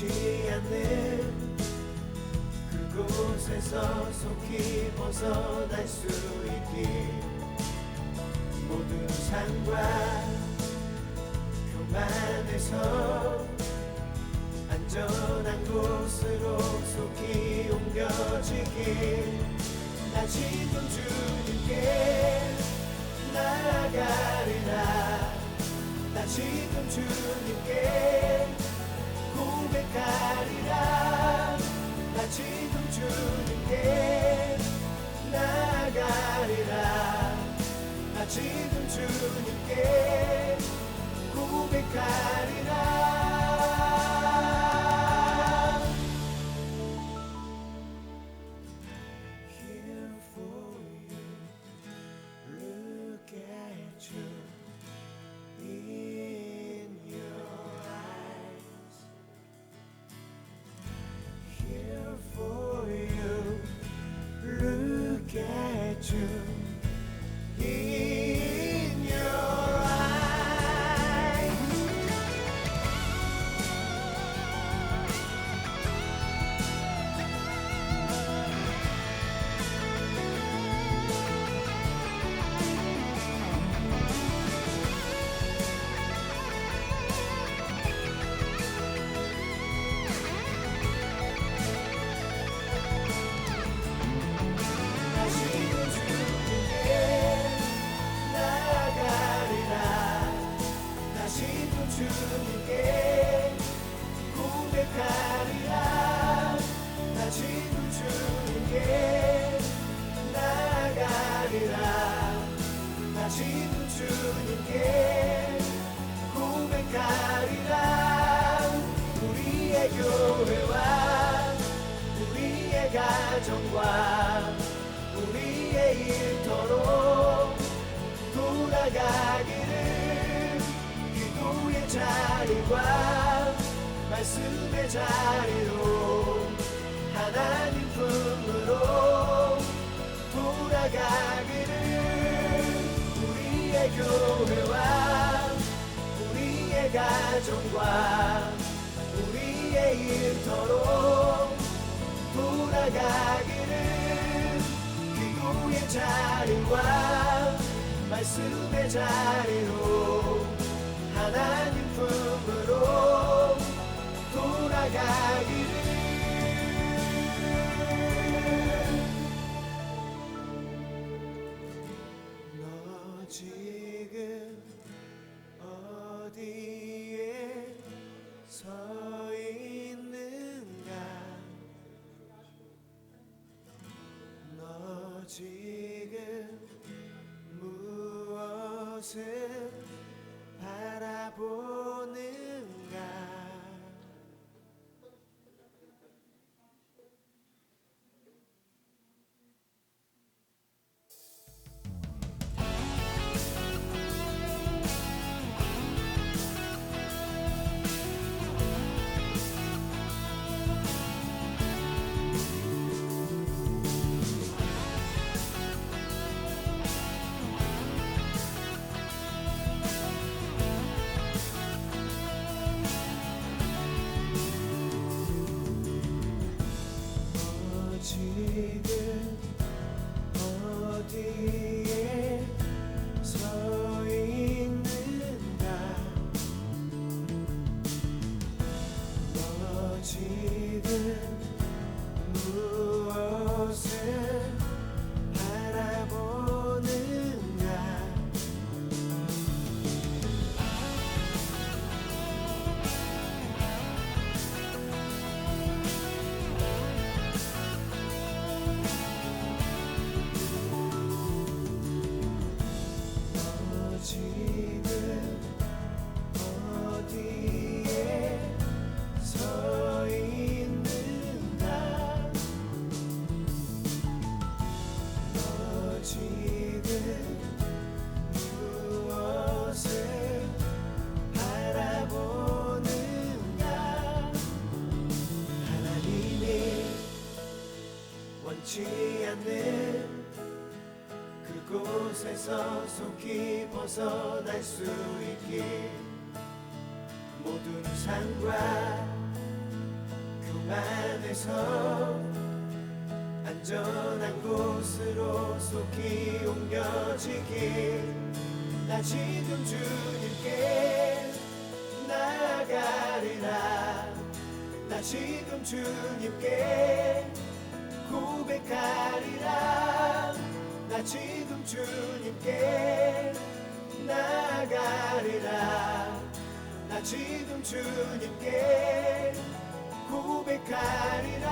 원치 않는 그곳에서 속히 벗어날 수 있길 모든 삶과 교만에서 안전한 곳으로 속히 옮겨지길 나 지금 주님께 나아가리라 나 지금 주님께 고백하리라 나 지금 주님께 나아가리라 나 지금 주님께 고백하리라 Here for you Look at you in your eyes Here for you Look at you in your eyes 주님께 고백하리라 나 지금 주님께 나아가리라 나 지금 주님께 고백하리라 우리의 교회와 우리의 가정과 우리의 일터로 돌아가기를 기도의 자리와 말씀의 자리로 하나님 품으로 돌아가기를 우리의 교회와 우리의 가정과 우리의 일터로 돌아가기를 기도의 자리와 말씀의 자리로 하나님 품으로 돌아가기를 너 지금 어디에 서 있는가 너 지금 무엇을 바라보는가 지금 어디에 서 있는가 너 지금 무엇을 바라보는가 지금 어디에 서 있는가 너 지금 무엇을 바라보는가 하나님이 원치 않는 그곳에서 속히 벗어날 수 있길 모든 삶과 안에서 안전한 곳으로 속히 옮겨지길 나 지금 주님께 나아가리라 나 지금 주님께 고백하리라 나 지금 주님께 나아가리라 나 지금 주님께 고백하리라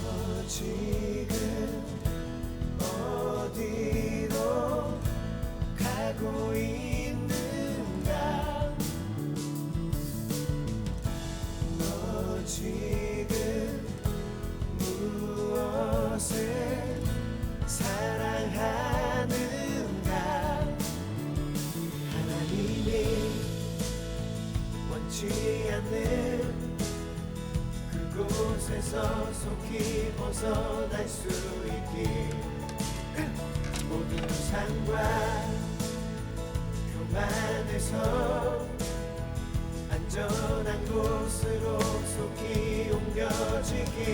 너 지금 어디로 가고 있는가 너 지금 무엇을 사랑하는가 하나님이 원치 않는 그곳에서 속히 벗어날 수 있길 모든 상과 교만에서 안전한 곳으로 속히 옮겨지길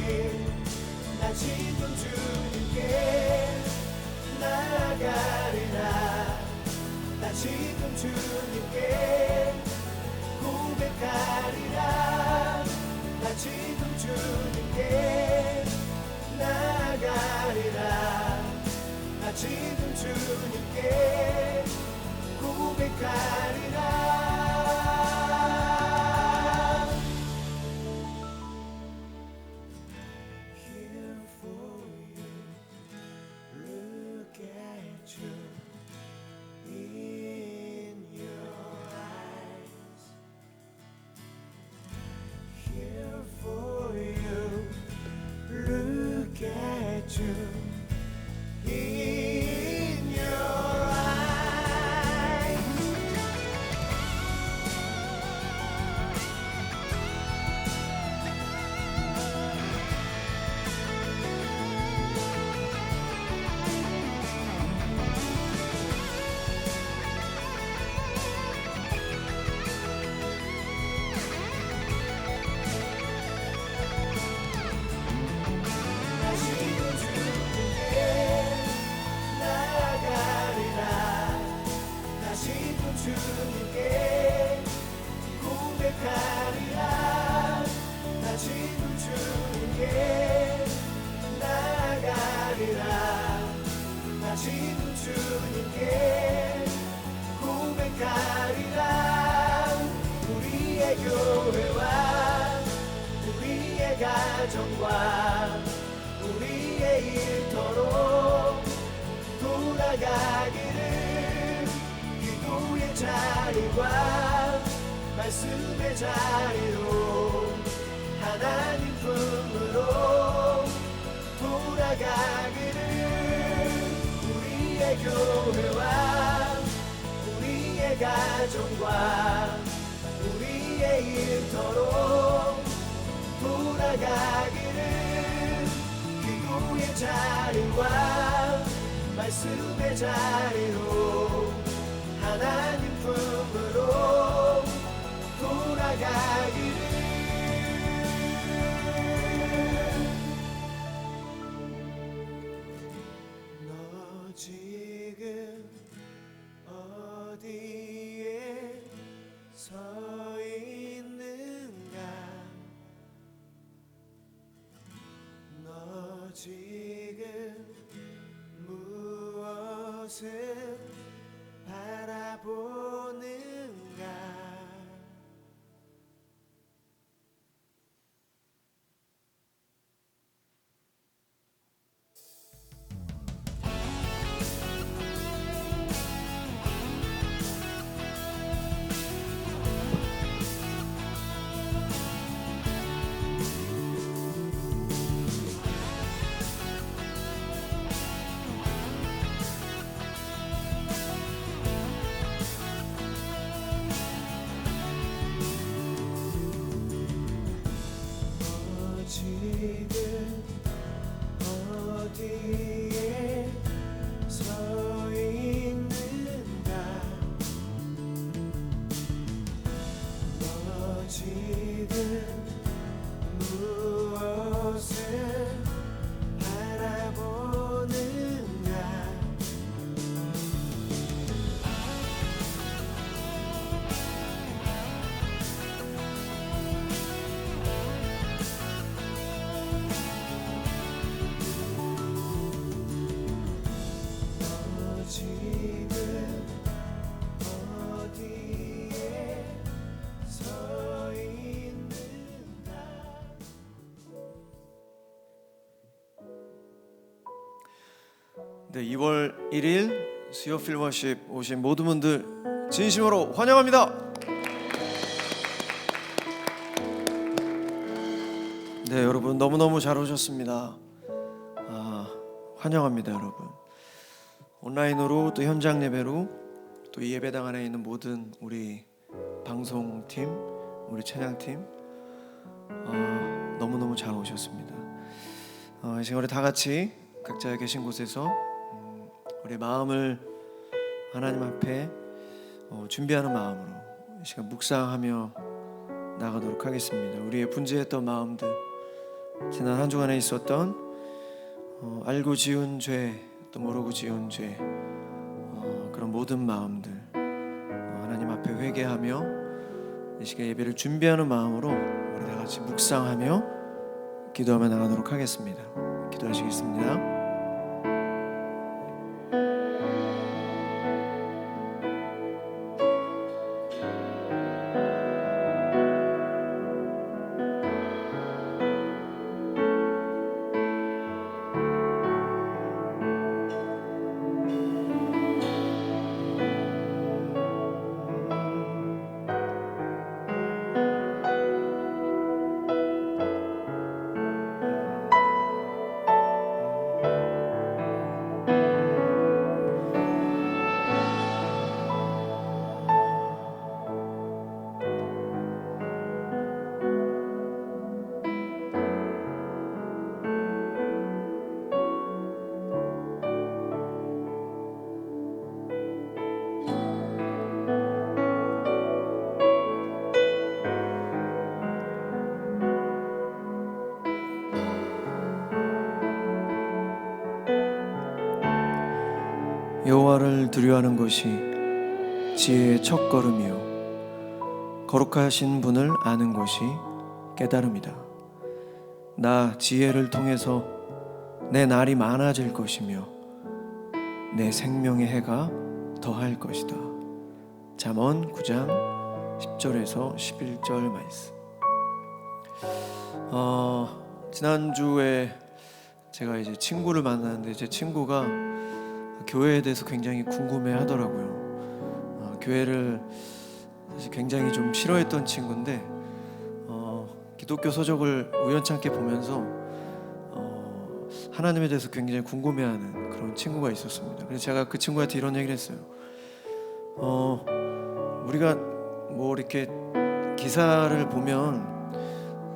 나 지금 주님께 나아가리라 나 지금 주님께 고백하리라 나 지금 주님께 나아가리라 나 지금 주님께 고백하리라 Here for you look at you in your eyes Here for you look at you in your eyes 나 지금 주님께 나아가리라 나 지금 주님께 고백하리라 나 지금 주님께 나아가리라 나 지금 주님께 고백하리라 우리의 교회와 우리의 가정과 우리의 일터로 돌아가기를 기도의 자리와 말씀의 자리로 하나님 품으로 돌아가기를 우리의 교회와 우리의 가정과 우리의 일터로 돌아가기를 기도의 자리와 말씀의 자리로 하나님 품으로 돌아가기를 너 지금 어디에 서 있는가 너 지금 무엇을 바라보는가 넘어지든 무엇을 바라보는가. 지금 어디에 서 있는가. 네, 2월 1일 수요 필워십 오신 모든 분들 진심으로 환영합니다. 네, 여러분 너무너무 잘 오셨습니다. 환영합니다, 여러분. 온라인으로 또 현장 예배로 또 이 예배당 안에 있는 모든 우리 방송팀, 우리 찬양팀 너무너무 잘 오셨습니다. 이 시간 우리 다 같이 각자 계신 곳에서 우리 마음을 하나님 앞에 준비하는 마음으로 이 시간 묵상하며 나가도록 하겠습니다. 우리의 분주했던 마음들, 지난 한 주간에 있었던 알고 지은 죄, 또 모르고 지은 죄, 그런 모든 마음들 하나님 앞에 회개하며 이 시간 예배를 준비하는 마음으로 우리 다 같이 묵상하며 기도하며 나가도록 하겠습니다. 기도하시겠습니다. 여호와를 두려워하는 것이 지혜의 첫걸음이요 거룩하신 분을 아는 것이 깨달음이다. 나 지혜를 통해서 내 날이 많아질 것이며 내 생명의 해가 더할 것이다. 잠언 9장 10절에서 11절 말씀. 지난주에 제가 이제 친구를 만났는데 제 친구가 교회에 대해서 굉장히 궁금해 하더라고요. 교회를 사실 굉장히 좀 싫어했던 친구인데 기독교 서적을 우연찮게 보면서 하나님에 대해서 굉장히 궁금해하는 그런 친구가 있었습니다. 그래서 제가 그 친구한테 이런 얘기를 했어요. 우리가 뭐 이렇게 기사를 보면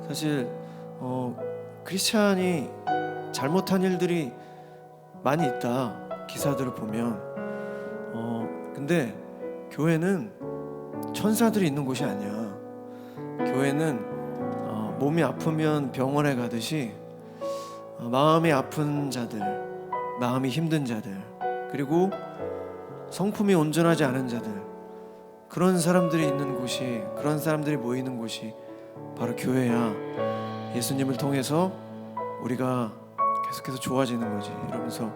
사실 크리스찬이 잘못한 일들이 많이 있다. 기사들을 보면 근데 교회는 천사들이 있는 곳이 아니야. 교회는 몸이 아프면 병원에 가듯이 마음이 아픈 자들, 마음이 힘든 자들, 그리고 성품이 온전하지 않은 자들, 그런 사람들이 있는 곳이, 그런 사람들이 모이는 곳이 바로 교회야. 예수님을 통해서 우리가 계속해서 좋아지는 거지. 이러면서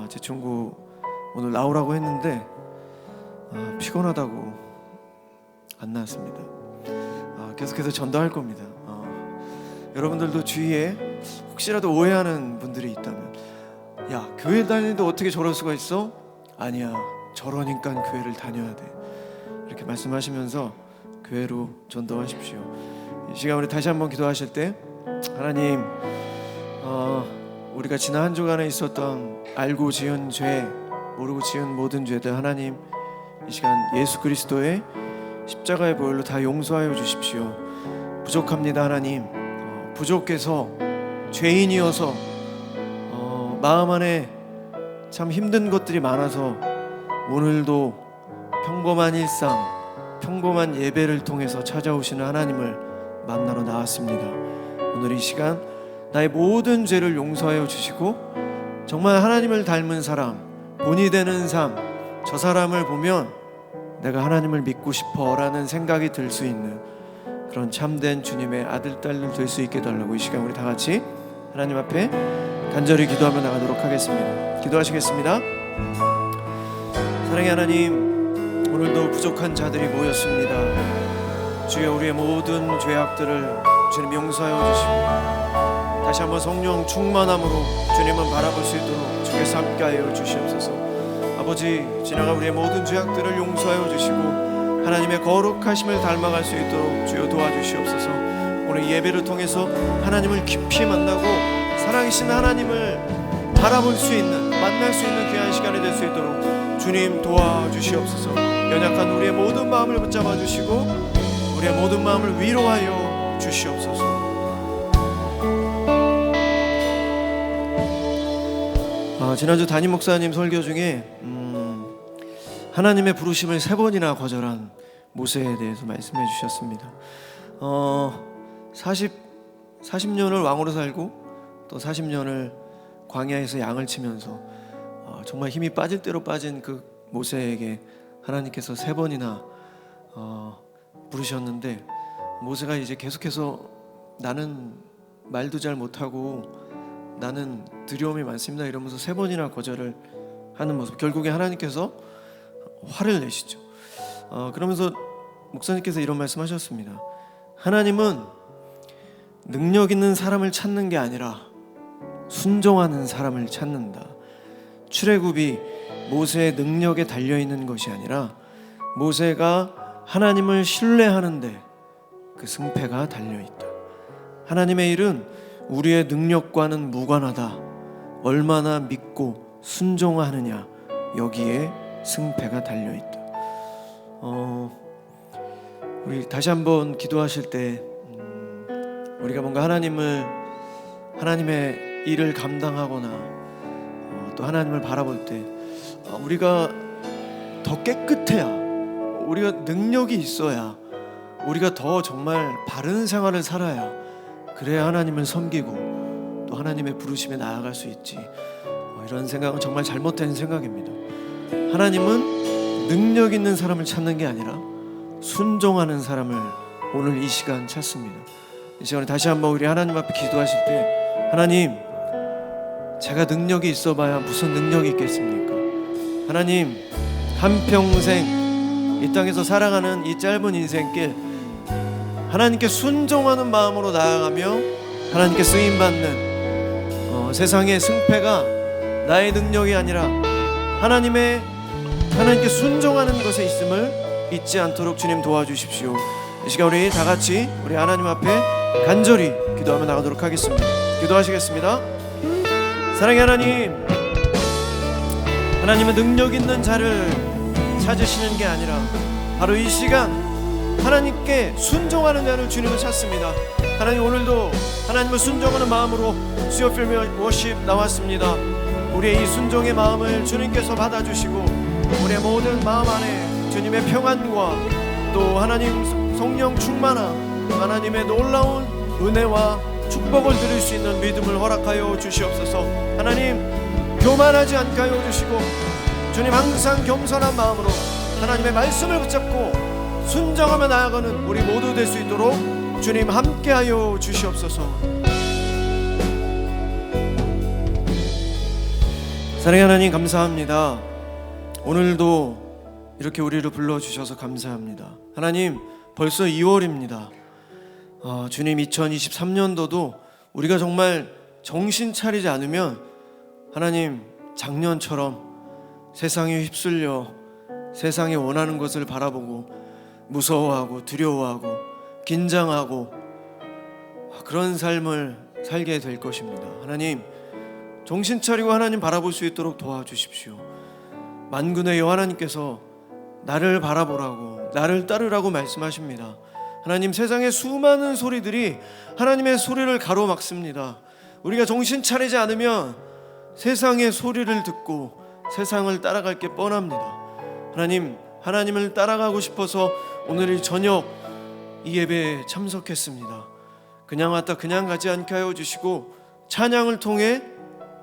제 친구 오늘 나오라고 했는데 피곤하다고 안 나왔습니다. 계속해서 전도할 겁니다. 여러분들도 주위에 혹시라도 오해하는 분들이 있다면, 야, 교회 다니는데 어떻게 저럴 수가 있어? 아니야, 저러니까 교회를 다녀야 돼. 이렇게 말씀하시면서 교회로 전도하십시오. 이 시간 우리 다시 한번 기도하실 때, 하나님, 우리가 지난 한 주간에 있었던 알고 지은 죄, 모르고 지은 모든 죄들, 하나님 이 시간 예수 그리스도의 십자가의 보혈로 다 용서하여 주십시오. 부족합니다. 하나님, 부족해서 죄인이어서 마음 안에 참 힘든 것들이 많아서 오늘도 평범한 일상, 평범한 예배를 통해서 찾아오시는 하나님을 만나러 나왔습니다. 오늘 이 시간 나의 모든 죄를 용서하여 주시고 정말 하나님을 닮은 사람, 본이 되는 삶, 저 사람을 보면 내가 하나님을 믿고 싶어라는 생각이 들 수 있는 그런 참된 주님의 아들, 딸들 될 수 있게 해달라고 이 시간 우리 다 같이 하나님 앞에 간절히 기도하며 나가도록 하겠습니다. 기도하시겠습니다. 사랑의 하나님, 오늘도 부족한 자들이 모였습니다. 주여, 우리의 모든 죄악들을 주님 용서하여 주시고 다시 한번 성령 충만함으로 주님을 바라볼 수 있도록 주께서 함께하여 주시옵소서. 아버지, 지나간 우리의 모든 죄악들을 용서하여 주시고 하나님의 거룩하심을 닮아갈 수 있도록 주여 도와주시옵소서. 오늘 예배를 통해서 하나님을 깊이 만나고 살아계신 하나님을 바라볼 수 있는, 만날 수 있는 귀한 시간이 될 수 있도록 주님 도와주시옵소서. 연약한 우리의 모든 마음을 붙잡아 주시고 우리의 모든 마음을 위로하여 주시옵소서. 지난주 담임 목사님 설교 중에 하나님의 부르심을 3번이나 거절한 모세에 대해서 말씀해 주셨습니다. 40년을 왕으로 살고 또 40년을 광야에서 양을 치면서 정말 힘이 빠질 대로 빠진 그 모세에게 하나님께서 3번이나 부르셨는데 모세가 이제 계속해서 나는 말도 잘 못하고 나는 두려움이 많습니다 이러면서 3번이나 거절을 하는 모습, 결국에 하나님께서 화를 내시죠. 그러면서 목사님께서 이런 말씀하셨습니다. 하나님은 능력 있는 사람을 찾는 게 아니라 순종하는 사람을 찾는다. 출애굽이 모세의 능력에 달려있는 것이 아니라 모세가 하나님을 신뢰하는데 그 승패가 달려있다. 하나님의 일은 우리의 능력과는 무관하다. 얼마나 믿고 순종하느냐, 여기에 승패가 달려있다. 우리 다시 한번 기도하실 때 우리가 뭔가 하나님의 일을 감당하거나 또 하나님을 바라볼 때 우리가 더 깨끗해야, 우리가 능력이 있어야, 우리가 더 정말 바른 생활을 살아야, 그래야 하나님을 섬기고 또 하나님의 부르심에 나아갈 수 있지. 이런 생각은 정말 잘못된 생각입니다. 하나님은 능력 있는 사람을 찾는 게 아니라 순종하는 사람을 오늘 이 시간 찾습니다. 이 시간에 다시 한번 우리 하나님 앞에 기도하실 때, 하나님, 제가 능력이 있어봐야 무슨 능력이 있겠습니까? 하나님, 한평생 이 땅에서 살아가는 이 짧은 인생길 하나님께 순종하는 마음으로 나아가며 하나님께 쓰임받는 세상의 승패가 나의 능력이 아니라 하나님께 순종하는 것에 있음을 잊지 않도록 주님 도와주십시오. 이 시간 우리 다 같이 우리 하나님 앞에 간절히 기도하며 나가도록 하겠습니다. 기도하시겠습니다. 사랑의 하나님, 하나님은 능력 있는 자를 찾으시는 게 아니라 바로 이 시간 하나님께 순종하는 자를 주님은 찾습니다. 하나님, 오늘도 하나님을 순종하는 마음으로 수요필 워십 나왔습니다. 우리의 이 순종의 마음을 주님께서 받아주시고 우리의 모든 마음 안에 주님의 평안과 또 하나님 성령 충만함, 하나님의 놀라운 은혜와 축복을 드릴 수 있는 믿음을 허락하여 주시옵소서. 하나님, 교만하지 않게 하여 주시고 주님 항상 겸손한 마음으로 하나님의 말씀을 붙잡고 순종하며 나아가는 우리 모두 될 수 있도록 주님 함께하여 주시옵소서. 사랑의 하나님, 감사합니다. 오늘도 이렇게 우리를 불러주셔서 감사합니다. 하나님, 벌써 2월입니다. 주님, 2023년도도 우리가 정말 정신 차리지 않으면 하나님, 작년처럼 세상에 휩쓸려 세상이 원하는 것을 바라보고 무서워하고 두려워하고 긴장하고 그런 삶을 살게 될 것입니다. 하나님, 정신 차리고 하나님 바라볼 수 있도록 도와주십시오. 만군의 여호와 하나님께서 나를 바라보라고, 나를 따르라고 말씀하십니다. 하나님, 세상의 수많은 소리들이 하나님의 소리를 가로막습니다. 우리가 정신 차리지 않으면 세상의 소리를 듣고 세상을 따라갈 게 뻔합니다. 하나님, 하나님을 따라가고 싶어서 오늘 이 저녁 이 예배에 참석했습니다. 그냥 왔다 그냥 가지 않게 하여 주시고 찬양을 통해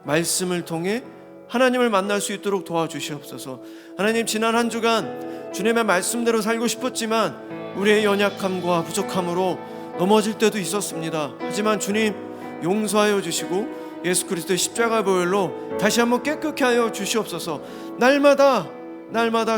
말씀을 통해 하나님을 만날 수 있도록 도와주시옵소서. 하나님, 지난 한 주간 주님의 말씀대로 살고 싶었지만 우리의 연약함과 부족함으로 넘어질 때도 있었습니다. 하지만 주님 용서하여 주시고 예수 그리스도의 십자가 보혈로 다시 한번 깨끗게 하여 주시옵소서. 날마다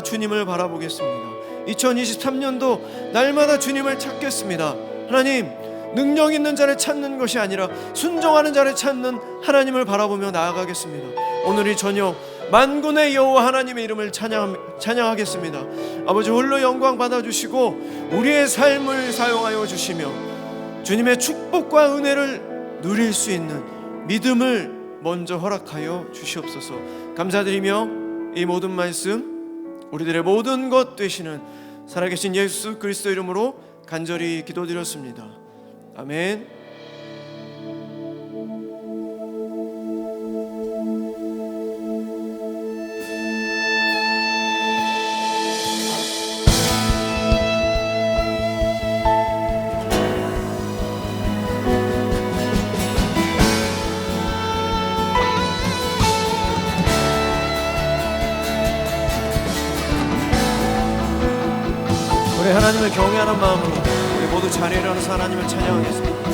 주님을 바라보겠습니다. 2023년도 날마다 주님을 찾겠습니다. 하나님, 능력 있는 자를 찾는 것이 아니라 순종하는 자를 찾는 하나님을 바라보며 나아가겠습니다. 오늘 이 저녁 만군의 여호와 하나님의 이름을 찬양하겠습니다. 아버지, 홀로 영광 받아주시고 우리의 삶을 사용하여 주시며 주님의 축복과 은혜를 누릴 수 있는 믿음을 먼저 허락하여 주시옵소서. 감사드리며 이 모든 말씀 우리들의 모든 것 되시는 살아계신 예수 그리스도 이름으로 간절히 기도드렸습니다. 아멘. 우리 하나님을 경외하는 마음으로 우리 모두 자리에 일어나서 하나님을 찬양하겠습니다.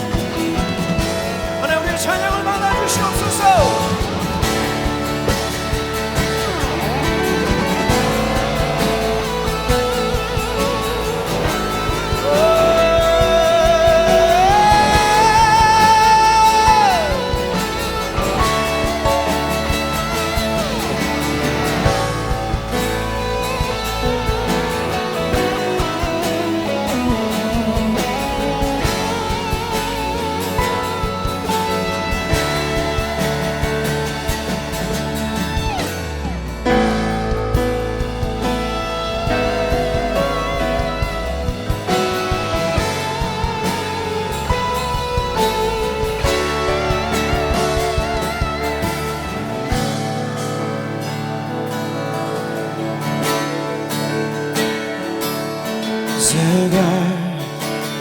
하나님, 우리의 찬양을 받아주시옵소서.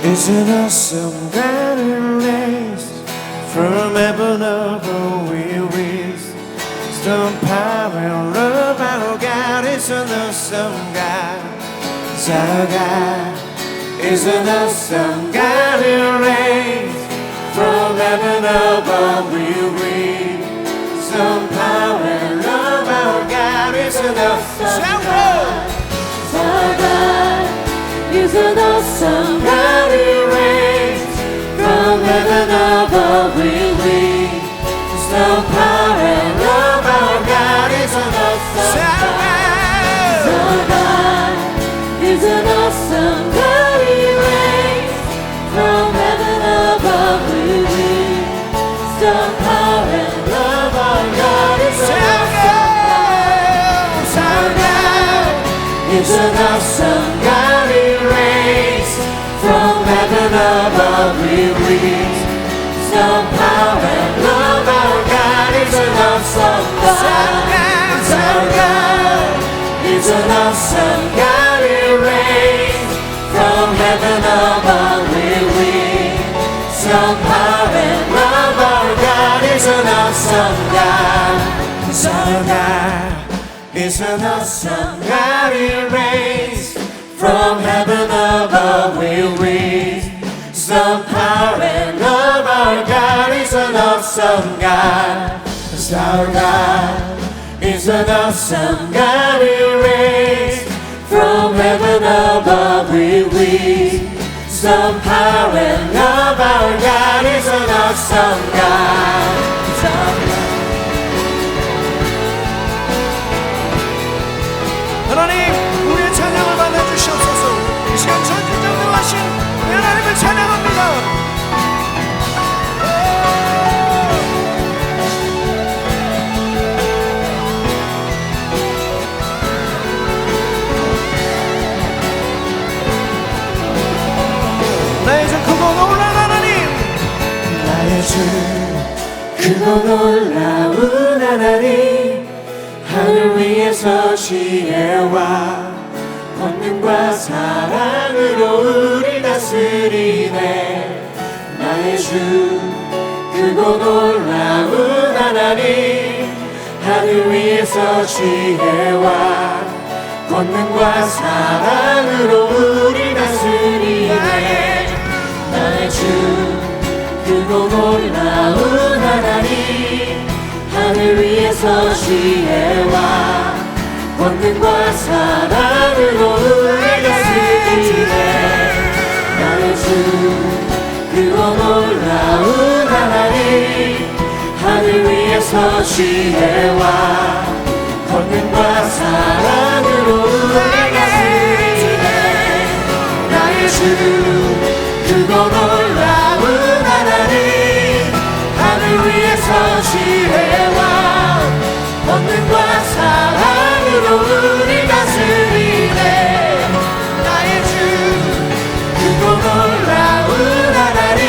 It's an awesome God who raised from heaven above. We raise the power and love. Our God is an awesome God. Our God is an awesome God who raised from heaven above. We raise the power and love. Our God is an awesome God. Our God is an awesome God. He reigns from heaven above. We reign. There's no power and love. Our God is an awesome God. Our God is an awesome God. He reigns from heaven above. We reign. There's no power and love. Our God is an awesome God. Our God is an awesome God. From heaven above we reach. Some power and love. Our God is an awesome God. Our God is an awesome God. He reigns. From heaven above we reach. Some power and love. Our God is an awesome God. Our God is an awesome God. He reigns. From heaven above we'll reach some power and love. Our God is an awesome God. Our God is an awesome God. He reigns. From heaven above we'll reach some power and love. Our God is an awesome God. 하나님, 우리의 찬양을 받아주시옵소서. 이 시간 전지전능하신 하나님을 찬양합니다. 나의 주 크고 놀라운 하나님, 나의 주 크고 놀라운 하나님, 하늘 위에서 지혜와 권능과 사랑으로 우리 다스리네. 나의 주 크고 놀라운 하나님, 하늘 위에서 지혜와 권능과 사랑으로 우리 다스리네. 나의 주 크고 놀라운 하나님, 하늘 위에서 지혜와 권능과 사랑으로 우리 다스리네. 나의 주 크고 놀라운 하나님, 하늘 위에서 지혜와 권능과 사랑으로 우리 다스리네. 나의 주 크고 놀라운 하나님, 하늘 위에서 지혜와 권능과 사랑으로 우리 다스리네. 나의 주 크고 놀라운 하나님,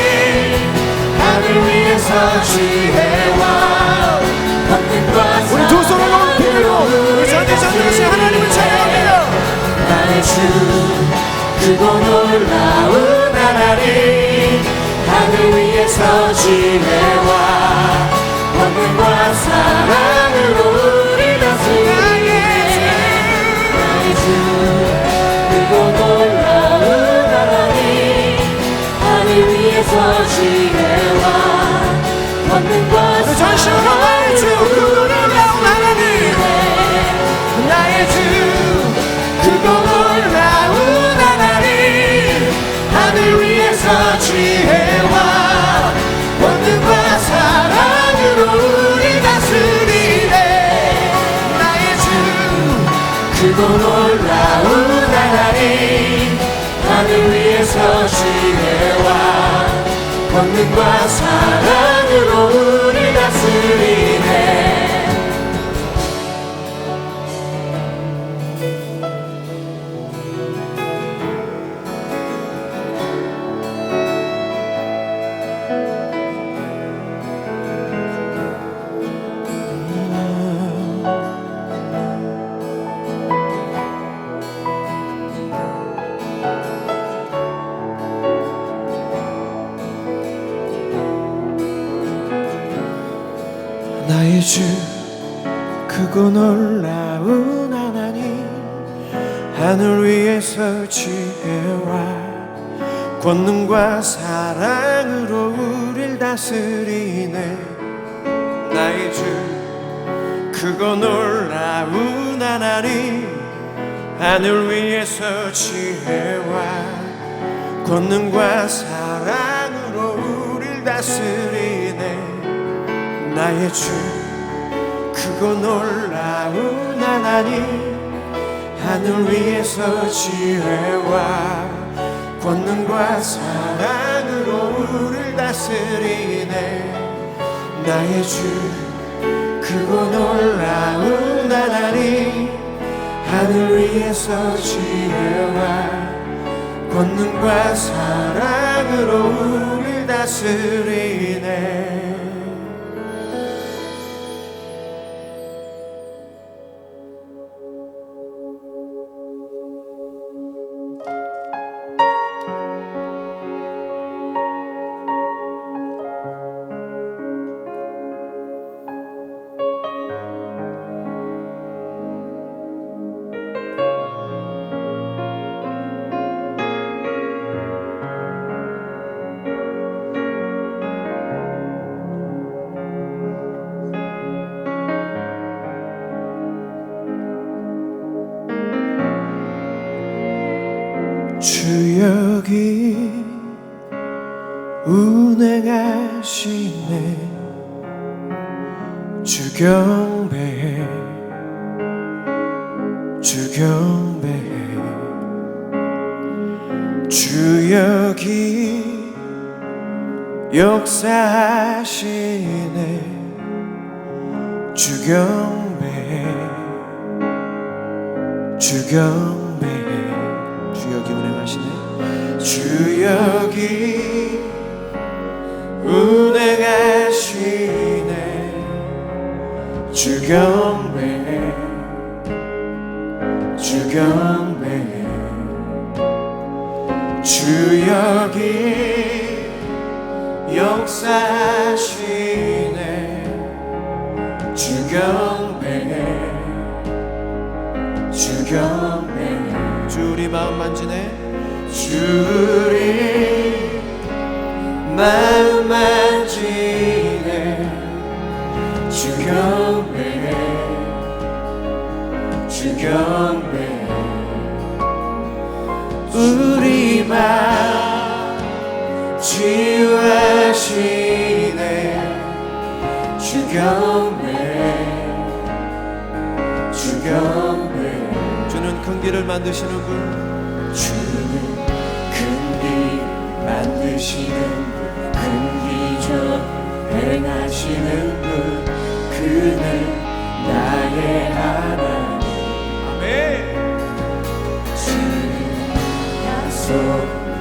하늘 위에서 지혜와 권능과 우리 두 손을 높이고 우리 전대전대하신 하나님을 찬양합니다. 나의 주 크고 놀라운 하나님, 하늘 위에서 지혜와 권능과 사랑으로 우리 다스리네. 나의 주 크고 놀라운 하나님, 하늘 위에서 지혜와 권능과 전심으로 주 놀라운 하나님, 나의 주 크고 놀라운 하나님, 하늘 위에서 지혜와 권능과 사랑으로 우리 다스리네. 나의 주 크고 놀라운 하나님, 하늘 위에서 지혜와 권능과 사랑으로 우리 다스리네. 나의 주 크고 놀라운 하나님, 하늘 위에서 지혜와 권능과 사랑으로 우릴 다스리네. 나의 주 크고 놀라운 하나님, 하늘 위에서 지혜와 권능과 사랑으로 우릴 다스리네. 나의 주 크고 놀라운 하나님, 하늘 위에서 지혜와 권능과 사랑으로 우릴 다스리네. 나의 주 크고 놀라운 하나님, 하늘 위에서 지혜와 권능과 사랑으로 우릴 다스리네. 주 여기 운행하시네. 주 경배해, 주 경배해. 주 여기 역사하시네. 주 경배해, 주 경배해. 주 여기 운행하시네. 주 여기 운행하시네. 주 경배해, 주 경배해. 여기 역사하시네 주경배 주 우리 마음 만지네 주리 마음 만지네 주경배 우리 마음 치유하시네 주경배 주는 큰 길을 만드시는 분 주는 큰 길 만드시는 분 큰 기적 행하시는 분 그는 나의 하나님 아멘 주는 약속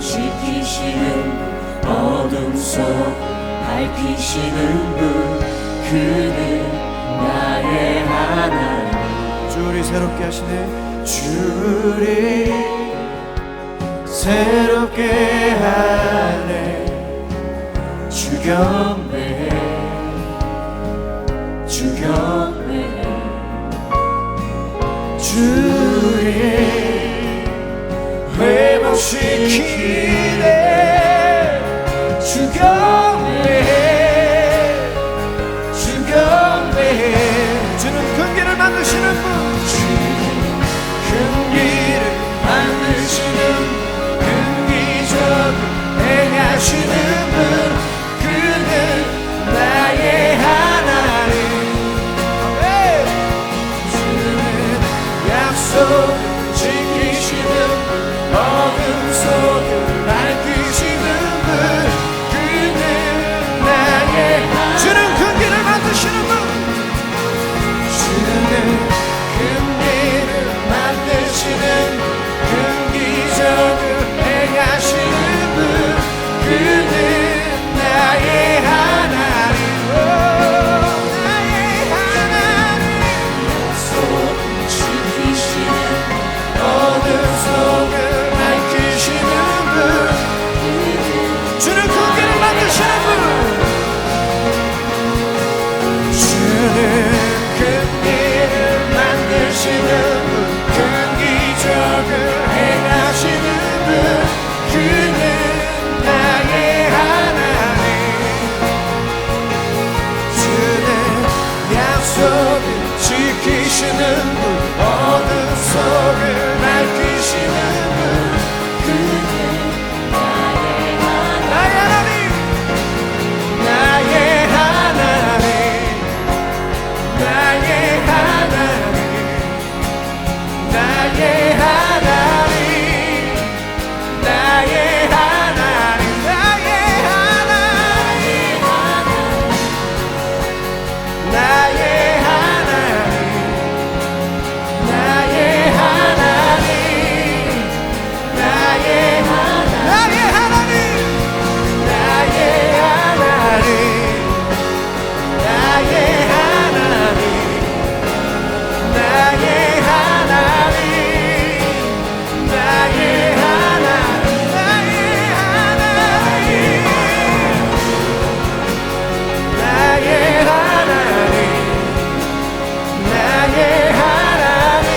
지키시는 분 어둠 속 밝히시는 분 그는 나의 하나님 주 우리 새롭게 하시네 주를 새롭게 하네 주경배 주를 회복시키네 주경배 주는 큰 길을 만드시는 분 큰 길을 만드시는 큰 기적을 행하시는 분 그는 나의 하나님 주는 약속 지키시는 어둠 속을 밝히시는 분 그는 나의 주는 큰 길을 만드시는 분 주는 큰 길을 만드시는 큰 기적을 행하시는 분 그는 나의 하나님 나의 하나님 약속 지키시는 어둠 속을 밝히시는 분 주는 큰 길을 만드시는 분 주는 큰 길을 만드시는 분 큰 기적을 행하시는 분 그는 나의 하나님 주는 약속을 지키시는 분 어둠 속을 밝히시는 분 그는 나의 하나님 나의 하나님 나의 하나님 나의 하나님 나의 하나님 나의 하나님 나의 하나님 나의 하나님 나의 하나님 나의 하나님 나의 하나님 나의 하나님 나의 하나님 나의 하나님 나의 하나님 나의 하나님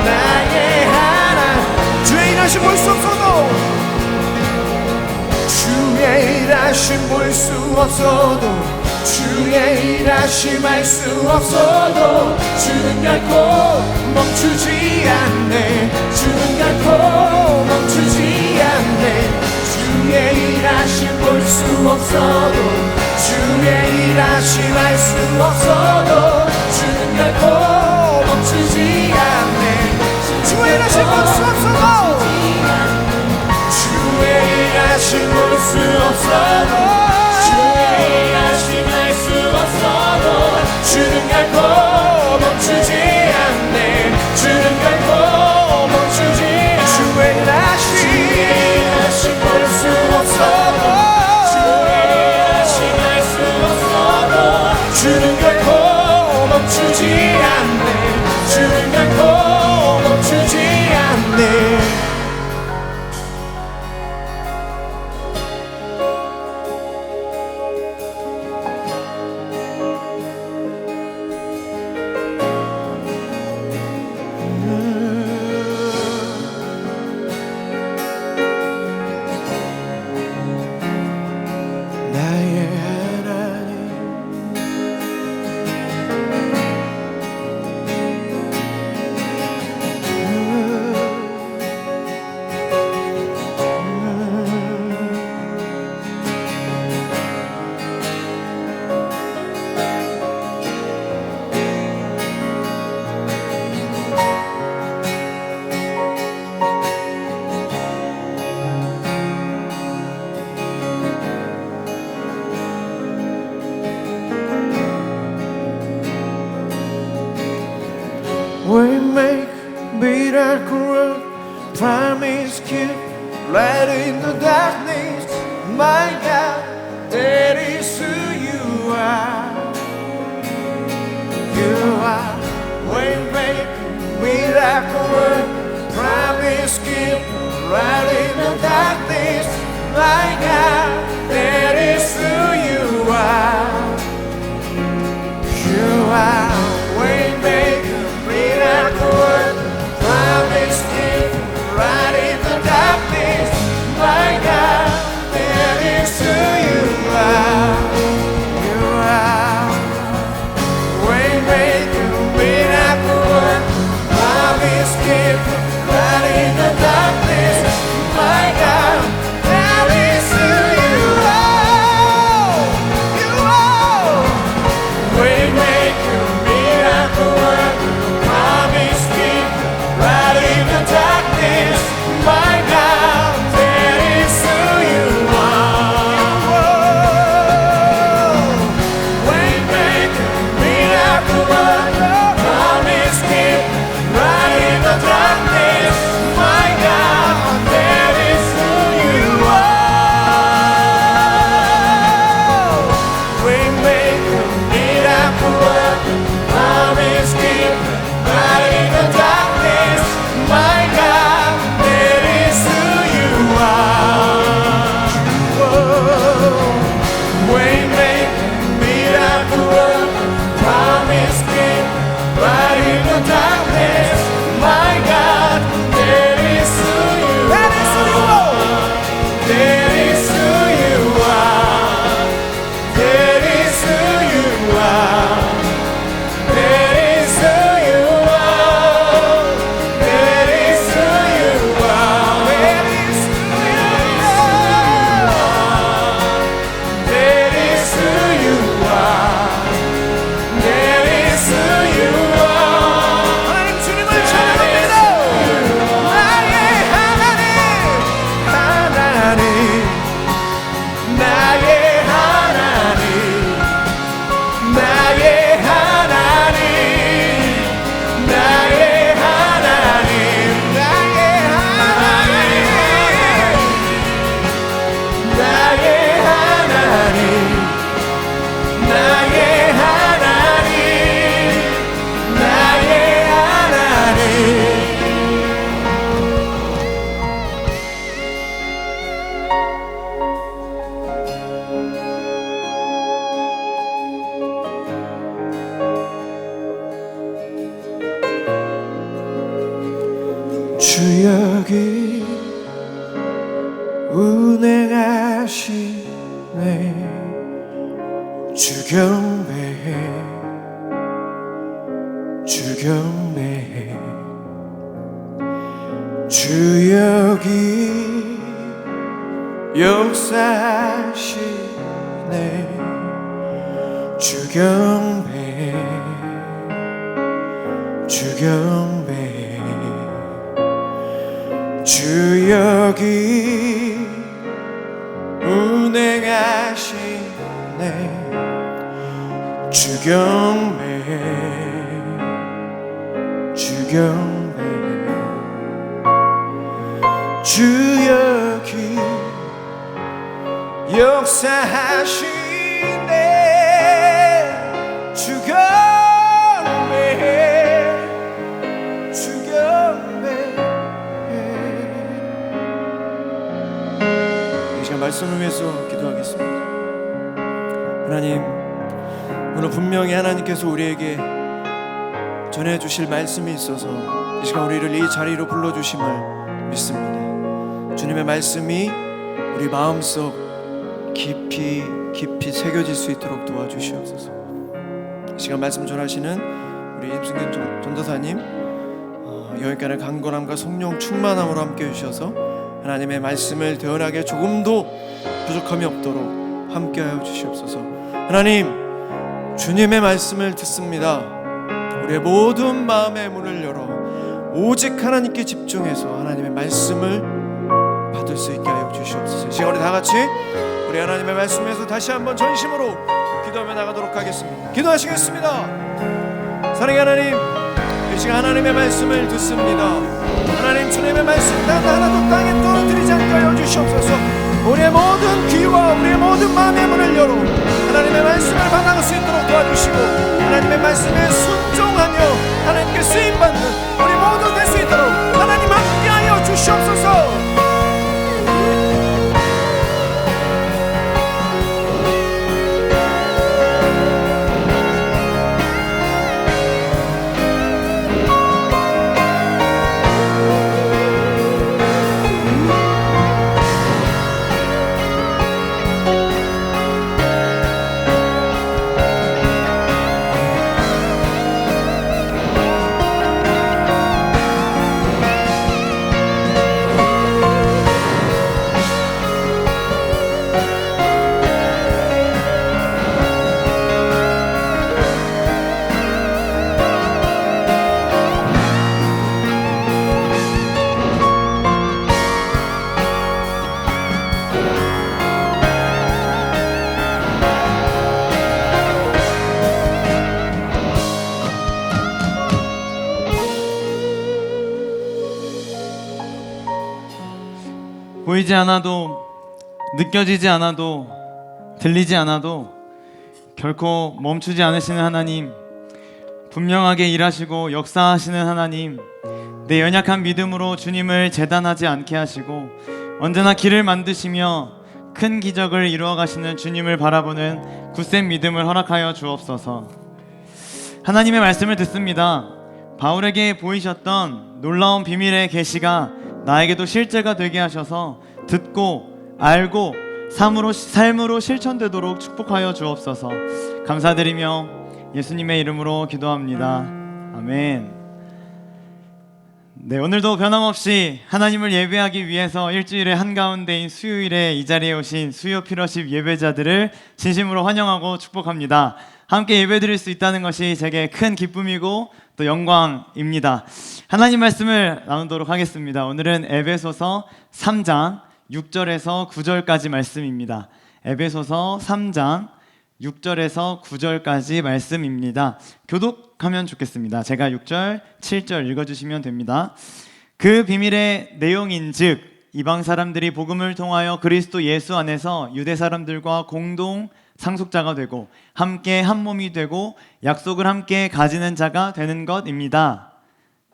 나의 하나님 주의 일하심 볼 수 없어도 주의 일하심 볼 수 없어도 주의 일하심 알 수 없어도 주는 결코 멈추지 않네 주는 결코 멈추지 않네 주의 일하심 볼 수 없어도 주의 일하심 알 수 없어도 주는 결코 멈추지 않네 주의 일하심 볼 수 없어도 주의 일하심 볼 수 없어도 주의 일하심 알 수 없어도 주는 결코 멈추지 않네 주는 결코 멈추지 주의 일하심 볼 수 없어도 주의 일하심 알 수 없어도 주는 결코 멈추지 않네 주는 결코 멈추지 않네 in the darkness. My God, that is who you are. You are waymaker, miracle worker, promise keeper, right in the darkness. My God, that is who you are. You are waymaker, miracle worker, promise keeper, right in the darkness. My God, that is who you are. You are waymaker, miracle worker, promise keeper, right in the darkness. My God, that is who you are. You are waymaker, miracle worker, promise keeper, right in the darkness. My God, that is who you are. Waymaker, miracle worker, promise keeper, right in the darkness. My God, that is who you are. Waymaker, miracle worker, promise keeper, right in the darkness. My God, that is who you are. Waymaker, miracle worker, promise keeper, right in the darkness. My God, that is who you are. That is who you are. That is who you are. That is who you are. That is who you are. That is who you are. That is who you are. That is who you are. 하나님 주님을 찬양합니다. 나의 하나님, 하나님, 나의 하나님, 나의 하나님, 나의 하나님, 나의 하나님, 나의 하나님, 나의 하나님, 나의 하나님. 주 여기 운행하시네. 주 경배해, 주 경배해. 주 여기 역사하시네. 주 경배해, 주 경배해. 주 여기 운행하시네. 주 경배해, 주 경배해. 주 여기 역사하시네. 주 경배해, 주 경배해. 이 시간 말씀을 위해서 기도하겠습니다. 하나님, 오늘 분명히 하나님께서 우리에게 전해주실 말씀이 있어서 이 시간 우리를 이 자리로 불러주심을 믿습니다. 주님의 말씀이 우리 마음속 깊이 새겨질 수 있도록 도와주시옵소서. 이 시간 말씀 전하시는 우리 임승균 전도사님, 여기까지 강건함과 성령 충만함으로 함께 해주셔서 하나님의 말씀을 대언하기에 조금도 부족함이 없도록 함께하여 주시옵소서. 하나님, 주님의 말씀을 듣습니다. 우리의 모든 마음의 문을 열어 오직 하나님께 집중해서 하나님의 말씀을 받을 수 있게 하여 주시옵소서. 이 시간 우리 다 같이 우리 하나님의 말씀에서 다시 한번 전심으로 기도하며 나가도록 하겠습니다. 기도하시겠습니다. 사랑의 하나님, 이 시간 하나님의 말씀을 듣습니다. 하나님 주님의 말씀 단 하나도 땅에 떨어뜨리지 않게 하여 주시옵소서. 우리의 모든 귀와 우리의 모든 마음의 문을 열어 하나님의 말씀을 받아갈 수 있도록 도와주시고 하나님의 말씀에 순종하며 하나님께 쓰임받는 우리 모두 될 수 있도록 하나님 함께하여 주시옵소서. 보이지 않아도 느껴지지 않아도 들리지 않아도 결코 멈추지 않으시는 하나님, 분명하게 일하시고 역사하시는 하나님, 내 연약한 믿음으로 주님을 재단하지 않게 하시고 언제나 길을 만드시며 큰 기적을 이루어 가시는 주님을 바라보는 굳센 믿음을 허락하여 주옵소서. 하나님의 말씀을 듣습니다. 바울에게 보이셨던 놀라운 비밀의 계시가 나에게도 실제가 되게 하셔서 듣고 알고 삶으로 실천되도록 축복하여 주옵소서. 감사드리며 예수님의 이름으로 기도합니다. 아멘. 네, 오늘도 변함없이 하나님을 예배하기 위해서 일주일의 한가운데인 수요일에 이 자리에 오신 수요 피러십 예배자들을 진심으로 환영하고 축복합니다. 함께 예배드릴 수 있다는 것이 제게 큰 기쁨이고 또 영광입니다. 하나님 말씀을 나누도록 하겠습니다. 오늘은 에베소서 3장 6절에서 9절까지 말씀입니다. 에베소서 3장 6절에서 9절까지 말씀입니다. 교독하면 좋겠습니다. 제가 6절, 7절 읽어주시면 됩니다. 그 비밀의 내용인즉 이방 사람들이 복음을 통하여 그리스도 예수 안에서 유대 사람들과 공동 상속자가 되고 함께 한 몸이 되고 약속을 함께 가지는 자가 되는 것입니다.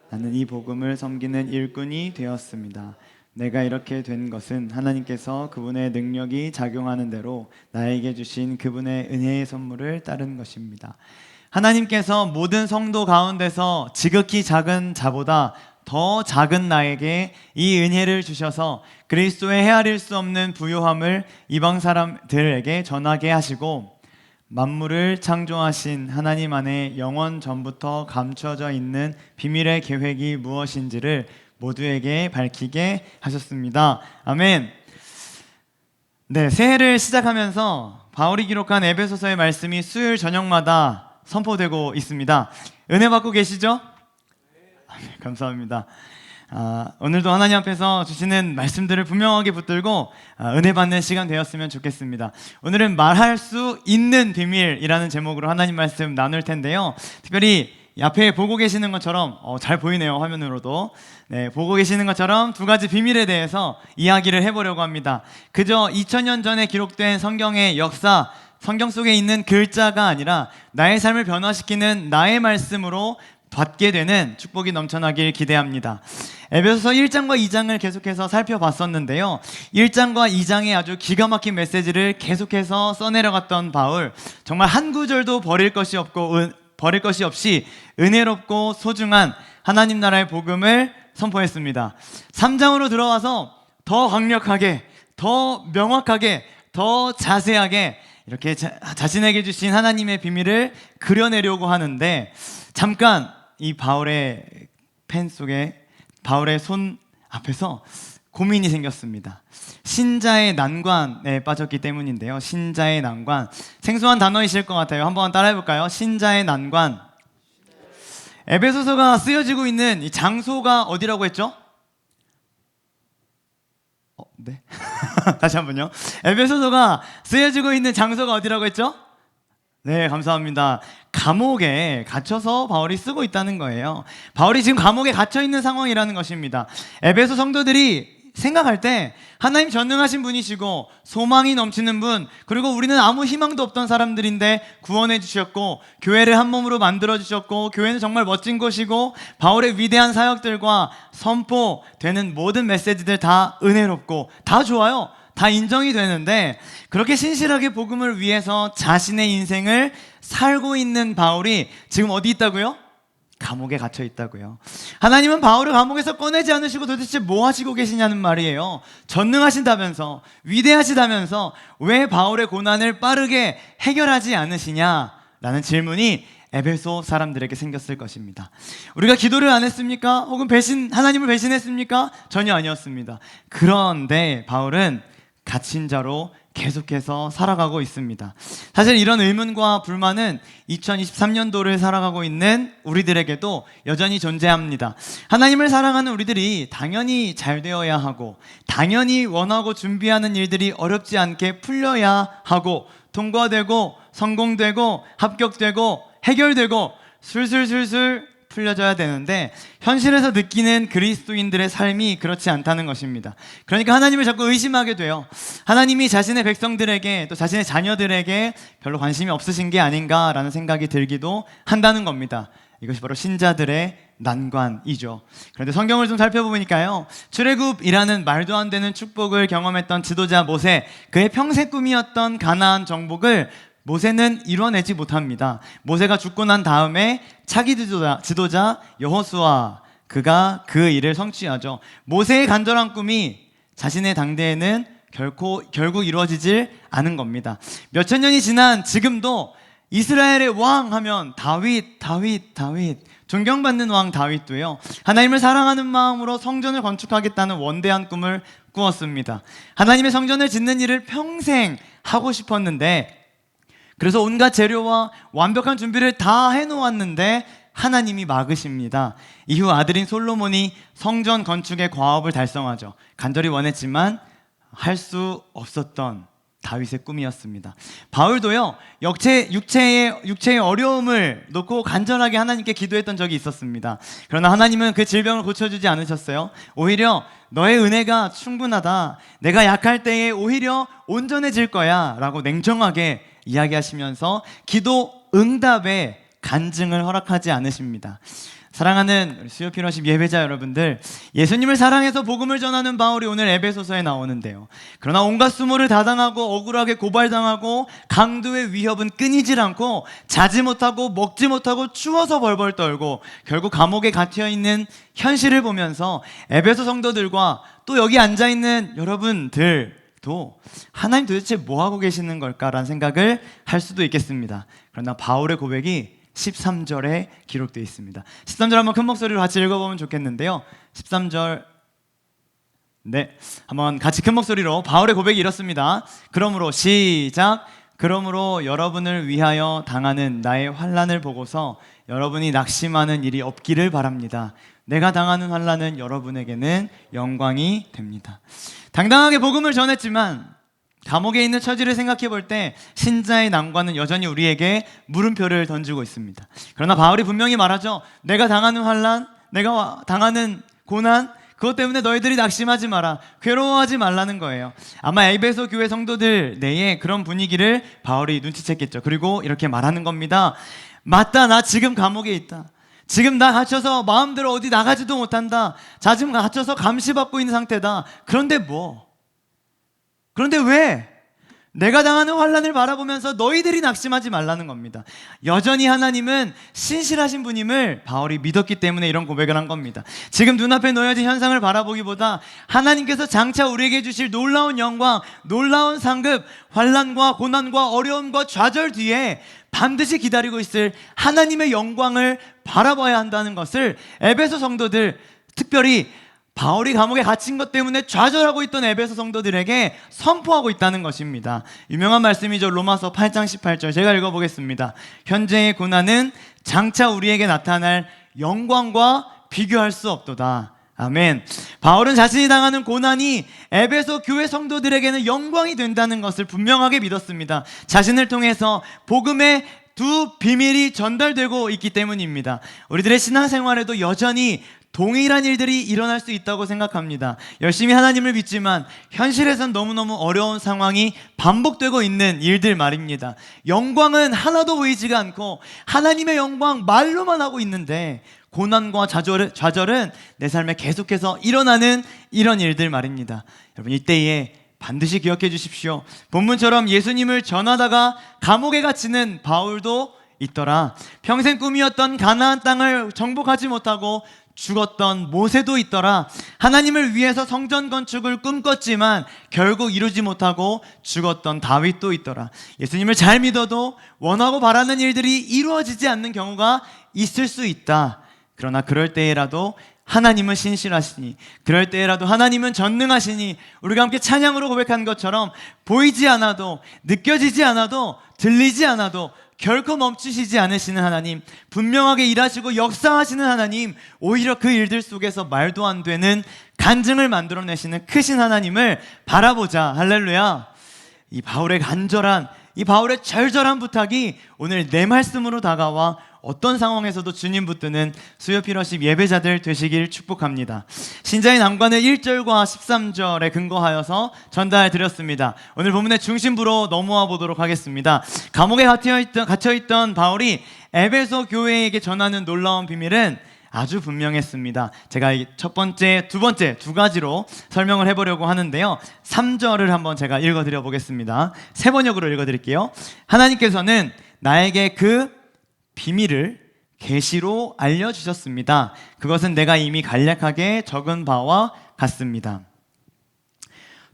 나는 이 복음을 섬기는 일꾼이 되었습니다. 내가 이렇게 된 것은 하나님께서 그분의 능력이 작용하는 대로 나에게 주신 그분의 은혜의 선물을 따른 것입니다. 하나님께서 모든 성도 가운데서 지극히 작은 자보다 더 작은 나에게 이 은혜를 주셔서 그리스도의 헤아릴 수 없는 부요함을 이방 사람들에게 전하게 하시고 만물을 창조하신 하나님 안에 영원 전부터 감춰져 있는 비밀의 계획이 무엇인지를 모두에게 밝히게 하셨습니다. 아멘. 네, 새해를 시작하면서 바울이 기록한 에베소서의 말씀이 수요일 저녁마다 선포되고 있습니다. 은혜 받고 계시죠? 감사합니다. 오늘도 하나님 앞에서 주시는 말씀들을 분명하게 붙들고 은혜 받는 시간 되었으면 좋겠습니다. 오늘은 말할 수 있는 비밀이라는 제목으로 하나님 말씀 나눌 텐데요. 특별히 앞에 보고 계시는 것처럼 잘 보이네요, 화면으로도. 네, 보고 계시는 것처럼 두 가지 비밀에 대해서 이야기를 해보려고 합니다. 그저 2000년 전에 기록된 성경의 역사, 성경 속에 있는 글자가 아니라 나의 삶을 변화시키는 나의 말씀으로 받게 되는 축복이 넘쳐나길 기대합니다. 에베소서 1장과 2장을 계속해서 살펴봤었는데요. 1장과 2장에 아주 기가 막힌 메시지를 계속해서 써내려갔던 바울, 정말 한 구절도 버릴 것이 없이 은혜롭고 소중한 하나님 나라의 복음을 선포했습니다. 3장으로 들어와서 더 강력하게, 더 명확하게, 더 자세하게 이렇게 자신에게 주신 하나님의 비밀을 그려내려고 하는데, 잠깐 이 바울의 펜 속에, 바울의 손 앞에서 고민이 생겼습니다. 신자의 난관에 빠졌기 때문인데요. 신자의 난관, 생소한 단어이실 것 같아요. 한번 따라해볼까요? 신자의 난관. 에베소서가 쓰여지고 있는 이 장소가 어디라고 했죠? 네. 다시 한번요. 에베소서가 쓰여지고 있는 장소가 어디라고 했죠? 네, 감사합니다. 감옥에 갇혀서 바울이 쓰고 있다는 거예요. 바울이 지금 감옥에 갇혀 있는 상황이라는 것입니다. 에베소 성도들이 생각할 때 하나님 전능하신 분이시고 소망이 넘치는 분, 그리고 우리는 아무 희망도 없던 사람들인데 구원해 주셨고 교회를 한 몸으로 만들어 주셨고 교회는 정말 멋진 곳이고 바울의 위대한 사역들과 선포되는 모든 메시지들 다 은혜롭고 다 좋아요. 다 인정이 되는데 그렇게 신실하게 복음을 위해서 자신의 인생을 살고 있는 바울이 지금 어디 있다고요? 감옥에 갇혀 있다고요. 하나님은 바울을 감옥에서 꺼내지 않으시고 도대체 뭐 하시고 계시냐는 말이에요. 전능하신다면서 위대하시다면서 왜 바울의 고난을 빠르게 해결하지 않으시냐라는 질문이 에베소 사람들에게 생겼을 것입니다. 우리가 기도를 안 했습니까? 혹은 하나님을 배신했습니까? 전혀 아니었습니다. 그런데 바울은 갇힌 자로 계속해서 살아가고 있습니다. 사실 이런 의문과 불만은 2023년도를 살아가고 있는 우리들에게도 여전히 존재합니다. 하나님을 사랑하는 우리들이 당연히 잘 되어야 하고 당연히 원하고 준비하는 일들이 어렵지 않게 풀려야 하고 통과되고 성공되고 합격되고 해결되고 술술술술 풀려져야 되는데 현실에서 느끼는 그리스도인들의 삶이 그렇지 않다는 것입니다. 그러니까 하나님을 자꾸 의심하게 돼요. 하나님이 자신의 백성들에게 또 자신의 자녀들에게 별로 관심이 없으신 게 아닌가라는 생각이 들기도 한다는 겁니다. 이것이 바로 신자들의 난관이죠. 그런데 성경을 좀 살펴보니까요, 출애굽이라는 말도 안 되는 축복을 경험했던 지도자 모세, 그의 평생 꿈이었던 가나안 정복을 모세는 이뤄내지 못합니다. 모세가 죽고 난 다음에 차기 지도자 여호수아, 그가 그 일을 성취하죠. 모세의 간절한 꿈이 자신의 당대에는 결국 이루어지질 않은 겁니다. 몇천 년이 지난 지금도 이스라엘의 왕 하면 다윗, 존경받는 왕 다윗도요, 하나님을 사랑하는 마음으로 성전을 건축하겠다는 원대한 꿈을 꾸었습니다. 하나님의 성전을 짓는 일을 평생 하고 싶었는데, 그래서 온갖 재료와 완벽한 준비를 다 해놓았는데 하나님이 막으십니다. 이후 아들인 솔로몬이 성전 건축의 과업을 달성하죠. 간절히 원했지만 할 수 없었던 다윗의 꿈이었습니다. 바울도요, 육체의 어려움을 놓고 간절하게 하나님께 기도했던 적이 있었습니다. 그러나 하나님은 그 질병을 고쳐주지 않으셨어요. 오히려 너의 은혜가 충분하다, 내가 약할 때에 오히려 온전해질 거야 라고 냉정하게 이야기하시면서 기도 응답의 간증을 허락하지 않으십니다. 사랑하는 수요 피너십 예배자 여러분들, 예수님을 사랑해서 복음을 전하는 바울이 오늘 에베소서에 나오는데요, 그러나 온갖 수모를 다 당하고 억울하게 고발당하고 강도의 위협은 끊이질 않고 자지 못하고 먹지 못하고 추워서 벌벌 떨고 결국 감옥에 갇혀있는 현실을 보면서 에베소 성도들과 또 여기 앉아있는 여러분들도 하나님 도대체 뭐하고 계시는 걸까라는 생각을 할 수도 있겠습니다. 그러나 바울의 고백이 13절에 기록되어 있습니다. 13절 한번 큰 목소리로 같이 읽어보면 좋겠는데요, 13절 한번 같이 큰 목소리로 바울의 고백이 이렇습니다. 그러므로 시작. 그러므로 여러분을 위하여 당하는 나의 환난을 보고서 여러분이 낙심하는 일이 없기를 바랍니다. 내가 당하는 환난은 여러분에게는 영광이 됩니다. 당당하게 복음을 전했지만 감옥에 있는 처지를 생각해 볼 때 신자의 난관은 여전히 우리에게 물음표를 던지고 있습니다. 그러나 바울이 분명히 말하죠. 내가 당하는 환난, 내가 당하는 고난, 그것 때문에 너희들이 낙심하지 마라, 괴로워하지 말라는 거예요. 아마 에베소 교회 성도들 내에 그런 분위기를 바울이 눈치챘겠죠. 그리고 이렇게 말하는 겁니다. 맞다, 나 지금 감옥에 있다. 지금 나 갇혀서 마음대로 어디 나가지도 못한다. 지금 갇혀서 감시받고 있는 상태다. 그런데 왜? 내가 당하는 환난을 바라보면서 너희들이 낙심하지 말라는 겁니다. 여전히 하나님은 신실하신 분임을 바울이 믿었기 때문에 이런 고백을 한 겁니다. 지금 눈앞에 놓여진 현상을 바라보기보다 하나님께서 장차 우리에게 주실 놀라운 영광, 놀라운 상급, 환난과 고난과 어려움과 좌절 뒤에 반드시 기다리고 있을 하나님의 영광을 바라봐야 한다는 것을 에베소 성도들, 특별히 바울이 감옥에 갇힌 것 때문에 좌절하고 있던 에베소 성도들에게 선포하고 있다는 것입니다. 유명한 말씀이죠. 로마서 8장 18절 제가 읽어보겠습니다. 현재의 고난은 장차 우리에게 나타날 영광과 비교할 수 없도다. 아멘. 바울은 자신이 당하는 고난이 에베소 교회 성도들에게는 영광이 된다는 것을 분명하게 믿었습니다. 자신을 통해서 복음의 두 비밀이 전달되고 있기 때문입니다. 우리들의 신앙생활에도 여전히 동일한 일들이 일어날 수 있다고 생각합니다. 열심히 하나님을 믿지만 현실에선 너무너무 어려운 상황이 반복되고 있는 일들 말입니다. 영광은 하나도 보이지가 않고 하나님의 영광 말로만 하고 있는데 고난과 좌절은 내 삶에 계속해서 일어나는 이런 일들 말입니다. 여러분, 이때에 반드시 기억해 주십시오. 본문처럼 예수님을 전하다가 감옥에 갇히는 바울도 있더라. 평생 꿈이었던 가나안 땅을 정복하지 못하고 죽었던 모세도 있더라. 하나님을 위해서 성전 건축을 꿈꿨지만 결국 이루지 못하고 죽었던 다윗도 있더라. 예수님을 잘 믿어도 원하고 바라는 일들이 이루어지지 않는 경우가 있을 수 있다. 그러나 그럴 때에라도 하나님은 신실하시니, 그럴 때에라도 하나님은 전능하시니, 우리가 함께 찬양으로 고백한 것처럼 보이지 않아도, 느껴지지 않아도, 들리지 않아도 결코 멈추시지 않으시는 하나님, 분명하게 일하시고 역사하시는 하나님, 오히려 그 일들 속에서 말도 안 되는 간증을 만들어내시는 크신 하나님을 바라보자. 할렐루야. 이 바울의 간절한, 이 바울의 절절한 부탁이 오늘 내 말씀으로 다가와 어떤 상황에서도 주님 붙드는 수요 피러십 예배자들 되시길 축복합니다. 신자의 난관을 1절과 13절에 근거하여서 전달 드렸습니다. 오늘 본문의 중심부로 넘어와 보도록 하겠습니다. 감옥에 갇혀있던 바울이 에베소 교회에게 전하는 놀라운 비밀은 아주 분명했습니다. 제가 첫 번째, 두 번째 두 가지로 설명을 해보려고 하는데요. 3절을 한번 제가 읽어드려 보겠습니다. 세 번역으로 읽어드릴게요. 하나님께서는 나에게 그 비밀을 계시로 알려주셨습니다. 그것은 내가 이미 간략하게 적은 바와 같습니다.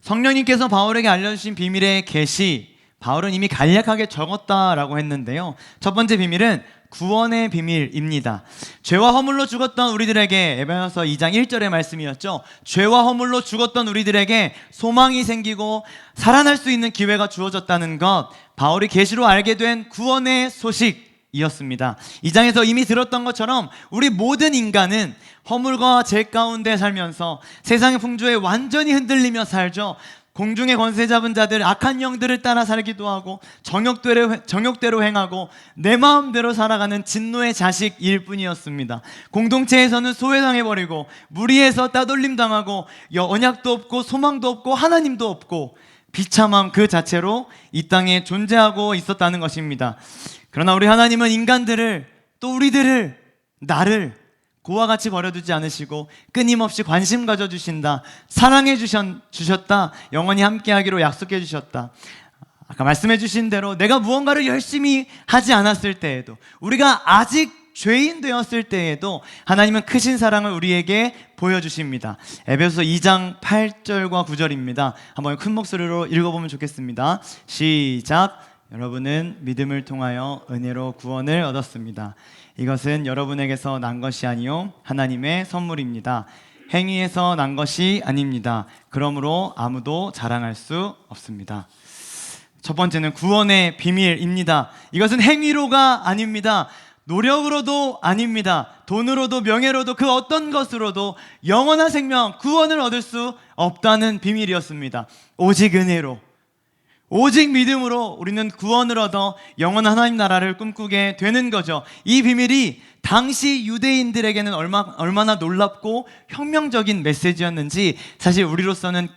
성령님께서 바울에게 알려주신 비밀의 계시, 바울은 이미 간략하게 적었다라고 했는데요. 첫 번째 비밀은 구원의 비밀입니다. 죄와 허물로 죽었던 우리들에게, 에베소서 2장 1절의 말씀이었죠. 죄와 허물로 죽었던 우리들에게 소망이 생기고 살아날 수 있는 기회가 주어졌다는 것, 바울이 계시로 알게 된 구원의 소식이었습니다. 이 장에서 이미 들었던 것처럼 우리 모든 인간은 허물과 죄 가운데 살면서 세상의 풍조에 완전히 흔들리며 살죠. 공중의 권세 잡은 자들, 악한 영들을 따라 살기도 하고 정욕대로 행하고 내 마음대로 살아가는 진노의 자식일 뿐이었습니다. 공동체에서는 소외당해버리고 무리에서 따돌림 당하고 언약도 없고 소망도 없고 하나님도 없고 비참함 그 자체로 이 땅에 존재하고 있었다는 것입니다. 그러나 우리 하나님은 인간들을, 또 우리들을, 나를 고와 같이 버려두지 않으시고 끊임없이 관심 가져주신다, 사랑해 주셨다, 영원히 함께하기로 약속해 주셨다. 아까 말씀해 주신 대로 내가 무언가를 열심히 하지 않았을 때에도, 우리가 아직 죄인 되었을 때에도 하나님은 크신 사랑을 우리에게 보여주십니다. 에베소서 2장 8절과 9절입니다. 한번 큰 목소리로 읽어보면 좋겠습니다. 시작. 여러분은 믿음을 통하여 은혜로 구원을 얻었습니다. 이것은 여러분에게서 난 것이 아니요 하나님의 선물입니다. 행위에서 난 것이 아닙니다. 그러므로 아무도 자랑할 수 없습니다. 첫 번째는 구원의 비밀입니다. 이것은 행위로가 아닙니다. 노력으로도 아닙니다. 돈으로도 명예로도 그 어떤 것으로도 영원한 생명, 구원을 얻을 수 없다는 비밀이었습니다. 오직 은혜로, 오직 믿음으로 우리는 구원을 얻어 영원한 하나님 나라를 꿈꾸게 되는 거죠. 이 비밀이 당시 유대인들에게는 얼마나 놀랍고 혁명적인 메시지였는지 사실 우리로서는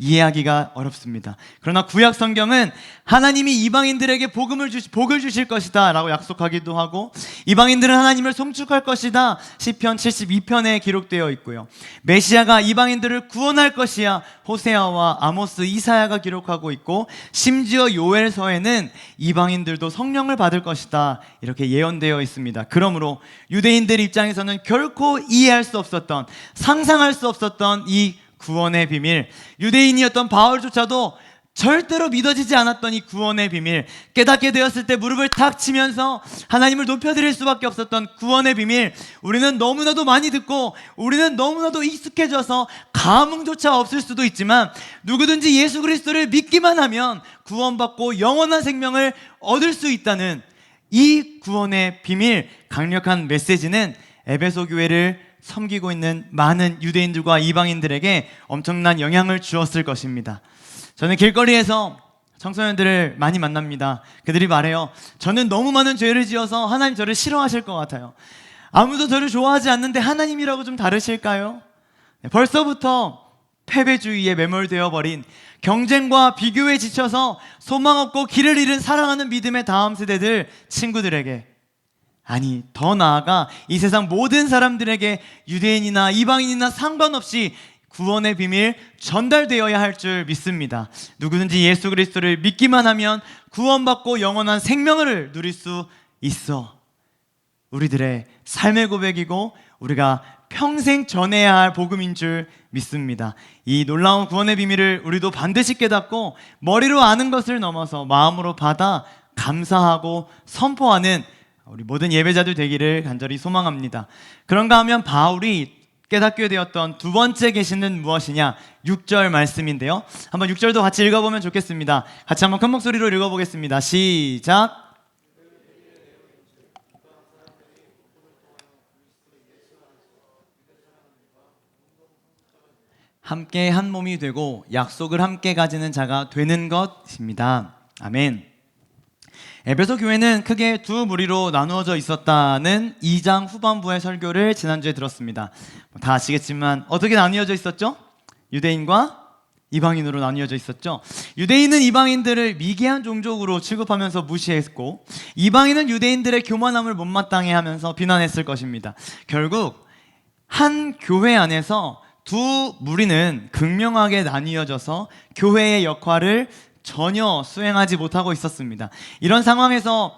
이해하기가 어렵습니다. 그러나 구약 성경은 하나님이 이방인들에게 복을 주실 것이다 라고 약속하기도 하고, 이방인들은 하나님을 송축할 것이다 시편 72편에 기록되어 있고요. 메시아가 이방인들을 구원할 것이야 호세아와 아모스, 이사야가 기록하고 있고, 심지어 요엘서에는 이방인들도 성령을 받을 것이다 이렇게 예언되어 있습니다. 그러므로 유대인들 입장에서는 결코 이해할 수 없었던, 상상할 수 없었던 이 구원의 비밀, 유대인이었던 바울조차도 절대로 믿어지지 않았던 이 구원의 비밀, 깨닫게 되었을 때 무릎을 탁 치면서 하나님을 높여드릴 수밖에 없었던 구원의 비밀, 우리는 너무나도 많이 듣고 우리는 너무나도 익숙해져서 감흥조차 없을 수도 있지만, 누구든지 예수 그리스도를 믿기만 하면 구원받고 영원한 생명을 얻을 수 있다는 이 구원의 비밀, 강력한 메시지는 에베소 교회를 섬기고 있는 많은 유대인들과 이방인들에게 엄청난 영향을 주었을 것입니다. 저는 길거리에서 청소년들을 많이 만납니다. 그들이 말해요. 저는 너무 많은 죄를 지어서 하나님 저를 싫어하실 것 같아요. 아무도 저를 좋아하지 않는데 하나님이라고 좀 다르실까요? 벌써부터 패배주의에 매몰되어 버린, 경쟁과 비교에 지쳐서 소망 없고 길을 잃은 사랑하는 믿음의 다음 세대들 친구들에게, 아니 더 나아가 이 세상 모든 사람들에게 유대인이나 이방인이나 상관없이 구원의 비밀 전달되어야 할 줄 믿습니다. 누구든지 예수 그리스도를 믿기만 하면 구원받고 영원한 생명을 누릴 수 있어. 우리들의 삶의 고백이고 우리가 평생 전해야 할 복음인 줄 믿습니다. 이 놀라운 구원의 비밀을 우리도 반드시 깨닫고 머리로 아는 것을 넘어서 마음으로 받아 감사하고 선포하는 우리 모든 예배자들 되기를 간절히 소망합니다. 그런가 하면 바울이 깨닫게 되었던 두 번째 계시는 무엇이냐? 6절 말씀인데요. 한번 6절도 같이 읽어보면 좋겠습니다. 같이 한번 큰 목소리로 읽어보겠습니다. 시작. 함께 한 몸이 되고 약속을 함께 가지는 자가 되는 것입니다. 아멘. 에베소 교회는 크게 두 무리로 나누어져 있었다는 2장 후반부의 설교를 지난주에 들었습니다. 다 아시겠지만 어떻게 나뉘어져 있었죠? 유대인과 이방인으로 나뉘어져 있었죠. 유대인은 이방인들을 미개한 종족으로 취급하면서 무시했고, 이방인은 유대인들의 교만함을 못마땅해 하면서 비난했을 것입니다. 결국 한 교회 안에서 두 무리는 극명하게 나뉘어져서 교회의 역할을 전혀 수행하지 못하고 있었습니다. 이런 상황에서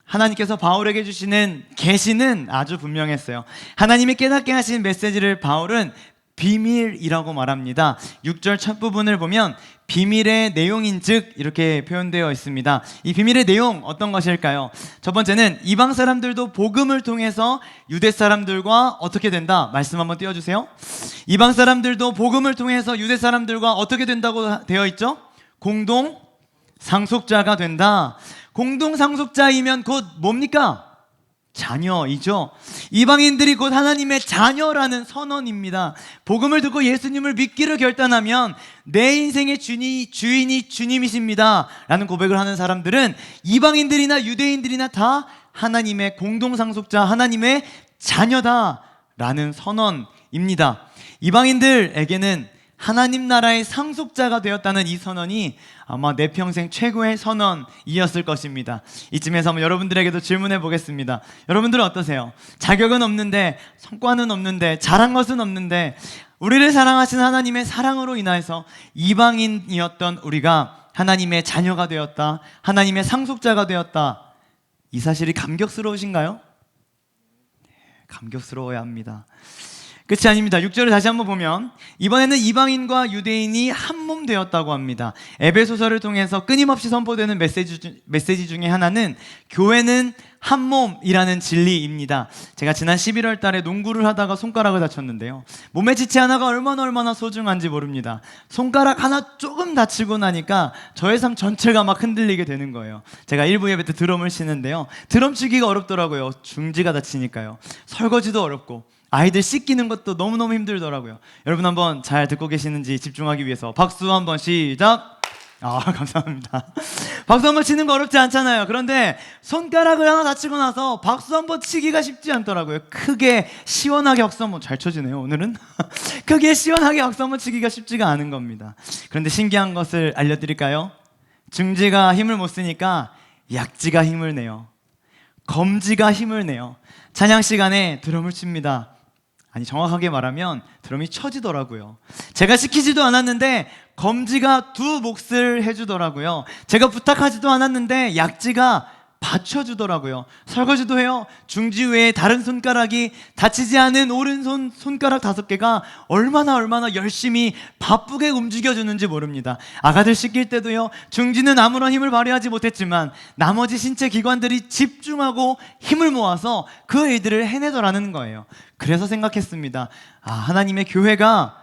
하나님께서 바울에게 주시는 계시는 아주 분명했어요. 하나님이 깨닫게 하신 메시지를 바울은 비밀이라고 말합니다. 6절 첫 부분을 보면 비밀의 내용인즉 이렇게 표현되어 있습니다. 이 비밀의 내용 어떤 것일까요? 첫 번째는 이방 사람들도 복음을 통해서 유대 사람들과 어떻게 된다? 말씀 한번 띄워주세요. 이방 사람들도 복음을 통해서 유대 사람들과 어떻게 된다고 되어 있죠? 공동 상속자가 된다. 공동 상속자이면 곧 뭡니까? 자녀이죠. 이방인들이 곧 하나님의 자녀라는 선언입니다. 복음을 듣고 예수님을 믿기를 결단하면 내 인생의 주인이 주님이십니다 라는 고백을 하는 사람들은 이방인들이나 유대인들이나 다 하나님의 공동 상속자, 하나님의 자녀다 라는 선언입니다. 이방인들에게는 하나님 나라의 상속자가 되었다는 이 선언이 아마 내 평생 최고의 선언이었을 것입니다. 이쯤에서 한번 여러분들에게도 질문해 보겠습니다. 여러분들은 어떠세요? 자격은 없는데, 성과는 없는데, 잘한 것은 없는데 우리를 사랑하신 하나님의 사랑으로 인하여서 이방인이었던 우리가 하나님의 자녀가 되었다, 하나님의 상속자가 되었다, 이 사실이 감격스러우신가요? 감격스러워야 합니다. 끝이 아닙니다. 6절을 다시 한번 보면 이번에는 이방인과 유대인이 한 몸 되었다고 합니다. 에베소서를 통해서 끊임없이 선포되는 메시지 중에 하나는 교회는 한 몸이라는 진리입니다. 제가 지난 11월 달에 농구를 하다가 손가락을 다쳤는데요. 몸의 지체 하나가 얼마나 소중한지 모릅니다. 손가락 하나 조금 다치고 나니까 저의 삶 전체가 막 흔들리게 되는 거예요. 제가 일부 예배 때 드럼을 치는데요. 드럼 치기가 어렵더라고요. 중지가 다치니까요. 설거지도 어렵고 아이들 씻기는 것도 너무너무 힘들더라고요. 여러분 한번 잘 듣고 계시는지 집중하기 위해서 박수 한번 시작. 감사합니다. 박수 한번 치는 거 어렵지 않잖아요. 그런데 손가락을 하나 다치고 나서 박수 한번 치기가 쉽지 않더라고요. 크게 시원하게 박수 한번, 잘 쳐지네요 오늘은. 크게 시원하게 박수 한번 치기가 쉽지가 않은 겁니다. 그런데 신기한 것을 알려드릴까요? 중지가 힘을 못 쓰니까 약지가 힘을 내요. 검지가 힘을 내요. 찬양 시간에 드럼을 칩니다. 아니, 정확하게 말하면 드럼이 쳐지더라고요. 제가 시키지도 않았는데 검지가 두 몫을 해주더라고요. 제가 부탁하지도 않았는데 약지가 받쳐주더라고요. 설거지도 해요. 중지 외에 다른 손가락이 다치지 않은 오른손 손가락 5개가 얼마나 열심히 바쁘게 움직여주는지 모릅니다. 아가들 씻길 때도요, 중지는 아무런 힘을 발휘하지 못했지만 나머지 신체 기관들이 집중하고 힘을 모아서 그 일들을 해내더라는 거예요. 그래서 생각했습니다. 하나님의 교회가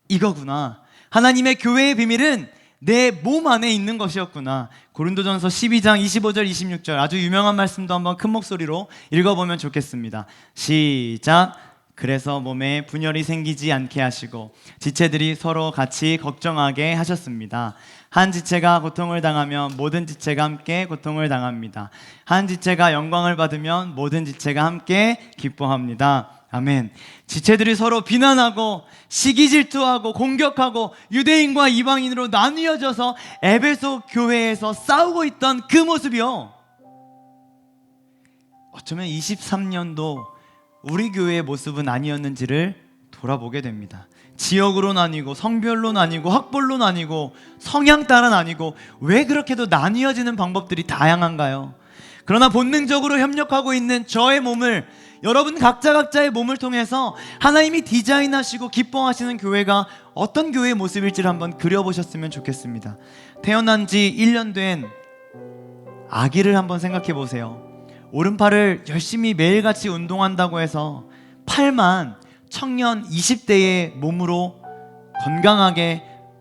이거구나. 하나님의 교회의 비밀은 내 몸 안에 있는 것이었구나. 고린도전서 12장 25절 26절 아주 유명한 말씀도 한번 큰 목소리로 읽어보면 좋겠습니다. 시작. 그래서 몸에 분열이 생기지 않게 하시고 지체들이 서로 같이 걱정하게 하셨습니다. 한 지체가 고통을 당하면 모든 지체가 함께 고통을 당합니다. 한 지체가 영광을 받으면 모든 지체가 함께 기뻐합니다. 아멘. 지체들이 서로 비난하고 시기 질투하고 공격하고 유대인과 이방인으로 나뉘어져서 에베소 교회에서 싸우고 있던 그 모습이요, 어쩌면 23년도 우리 교회의 모습은 아니었는지를 돌아보게 됩니다. 지역으로 나뉘고 성별로 나뉘고 학벌로 나뉘고 성향 따라 나뉘고, 왜 그렇게도 나뉘어지는 방법들이 다양한가요? 그러나 본능적으로 협력하고 있는 저의 몸을, 여러분 각자의 몸을 통해서 하나님이 디자인하시고 기뻐하시는 교회가 어떤 교회의 모습일지를 한번 그려보셨으면 좋겠습니다. 태어난 지 1년 된 아기를 한번 생각해 보세요. 오른팔을 열심히 매일같이 운동한다고 해서 팔만 청년 20대의 몸으로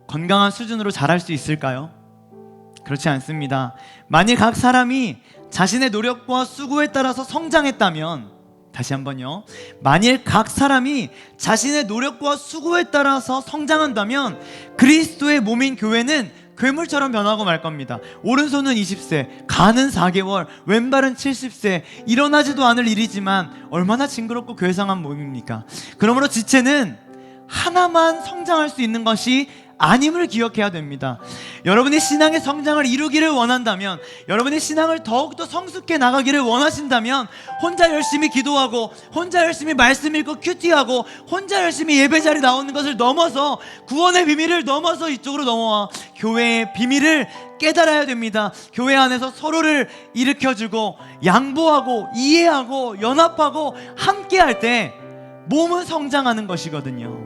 건강한 수준으로 자랄 수 있을까요? 그렇지 않습니다. 만일 각 사람이 자신의 노력과 수고에 따라서 성장했다면, 다시 한번요, 만일 각 사람이 자신의 노력과 수고에 따라서 성장한다면 그리스도의 몸인 교회는 괴물처럼 변하고 말 겁니다. 오른손은 20세, 간은 4개월, 왼발은 70세, 일어나지도 않을 일이지만 얼마나 징그럽고 괴상한 몸입니까? 그러므로 지체는 하나만 성장할 수 있는 것이 아님을 기억해야 됩니다. 여러분의 신앙의 성장을 이루기를 원한다면, 여러분의 신앙을 더욱더 성숙해 나가기를 원하신다면, 혼자 열심히 기도하고 혼자 열심히 말씀 읽고 큐티하고 혼자 열심히 예배자리 나오는 것을 넘어서, 구원의 비밀을 넘어서 이쪽으로 넘어와 교회의 비밀을 깨달아야 됩니다. 교회 안에서 서로를 일으켜주고 양보하고 이해하고 연합하고 함께할 때 몸은 성장하는 것이거든요.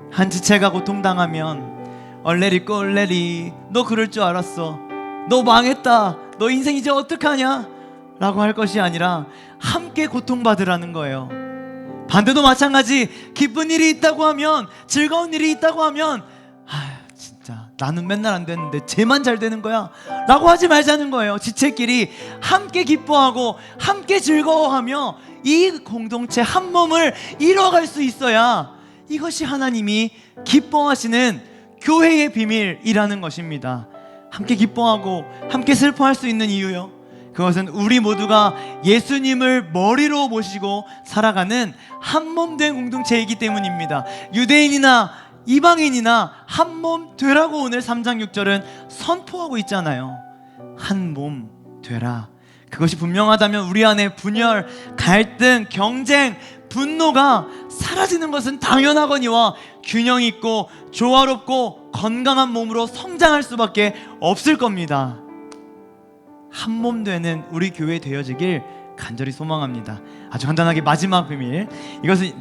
한 지체가 고통당하면 얼레리 꼴레리, 너 그럴 줄 알았어, 너 망했다, 너 인생 이제 어떡하냐 라고 할 것이 아니라 함께 고통받으라는 거예요. 반대도 마찬가지. 기쁜 일이 있다고 하면, 즐거운 일이 있다고 하면, 진짜 나는 맨날 안 되는데 쟤만 잘 되는 거야 라고 하지 말자는 거예요. 지체끼리 함께 기뻐하고 함께 즐거워하며 이 공동체 한 몸을 이뤄갈 수 있어야 이것이 하나님이 기뻐하시는 교회의 비밀이라는 것입니다. 함께 기뻐하고 함께 슬퍼할 수 있는 이유요, 그것은 우리 모두가 예수님을 머리로 모시고 살아가는 한 몸 된 공동체이기 때문입니다. 유대인이나 이방인이나 한 몸 되라고 오늘 3장 6절은 선포하고 있잖아요. 한 몸 되라. 그것이 분명하다면 우리 안에 분열, 갈등, 경쟁, 분노가 사라지는 것은 당연하거니와 균형 있고 조화롭고 건강한 몸으로 성장할 수밖에 없을 겁니다. 한 몸 되는 우리 교회 되어지길 간절히 소망합니다. 아주 간단하게 마지막 비밀,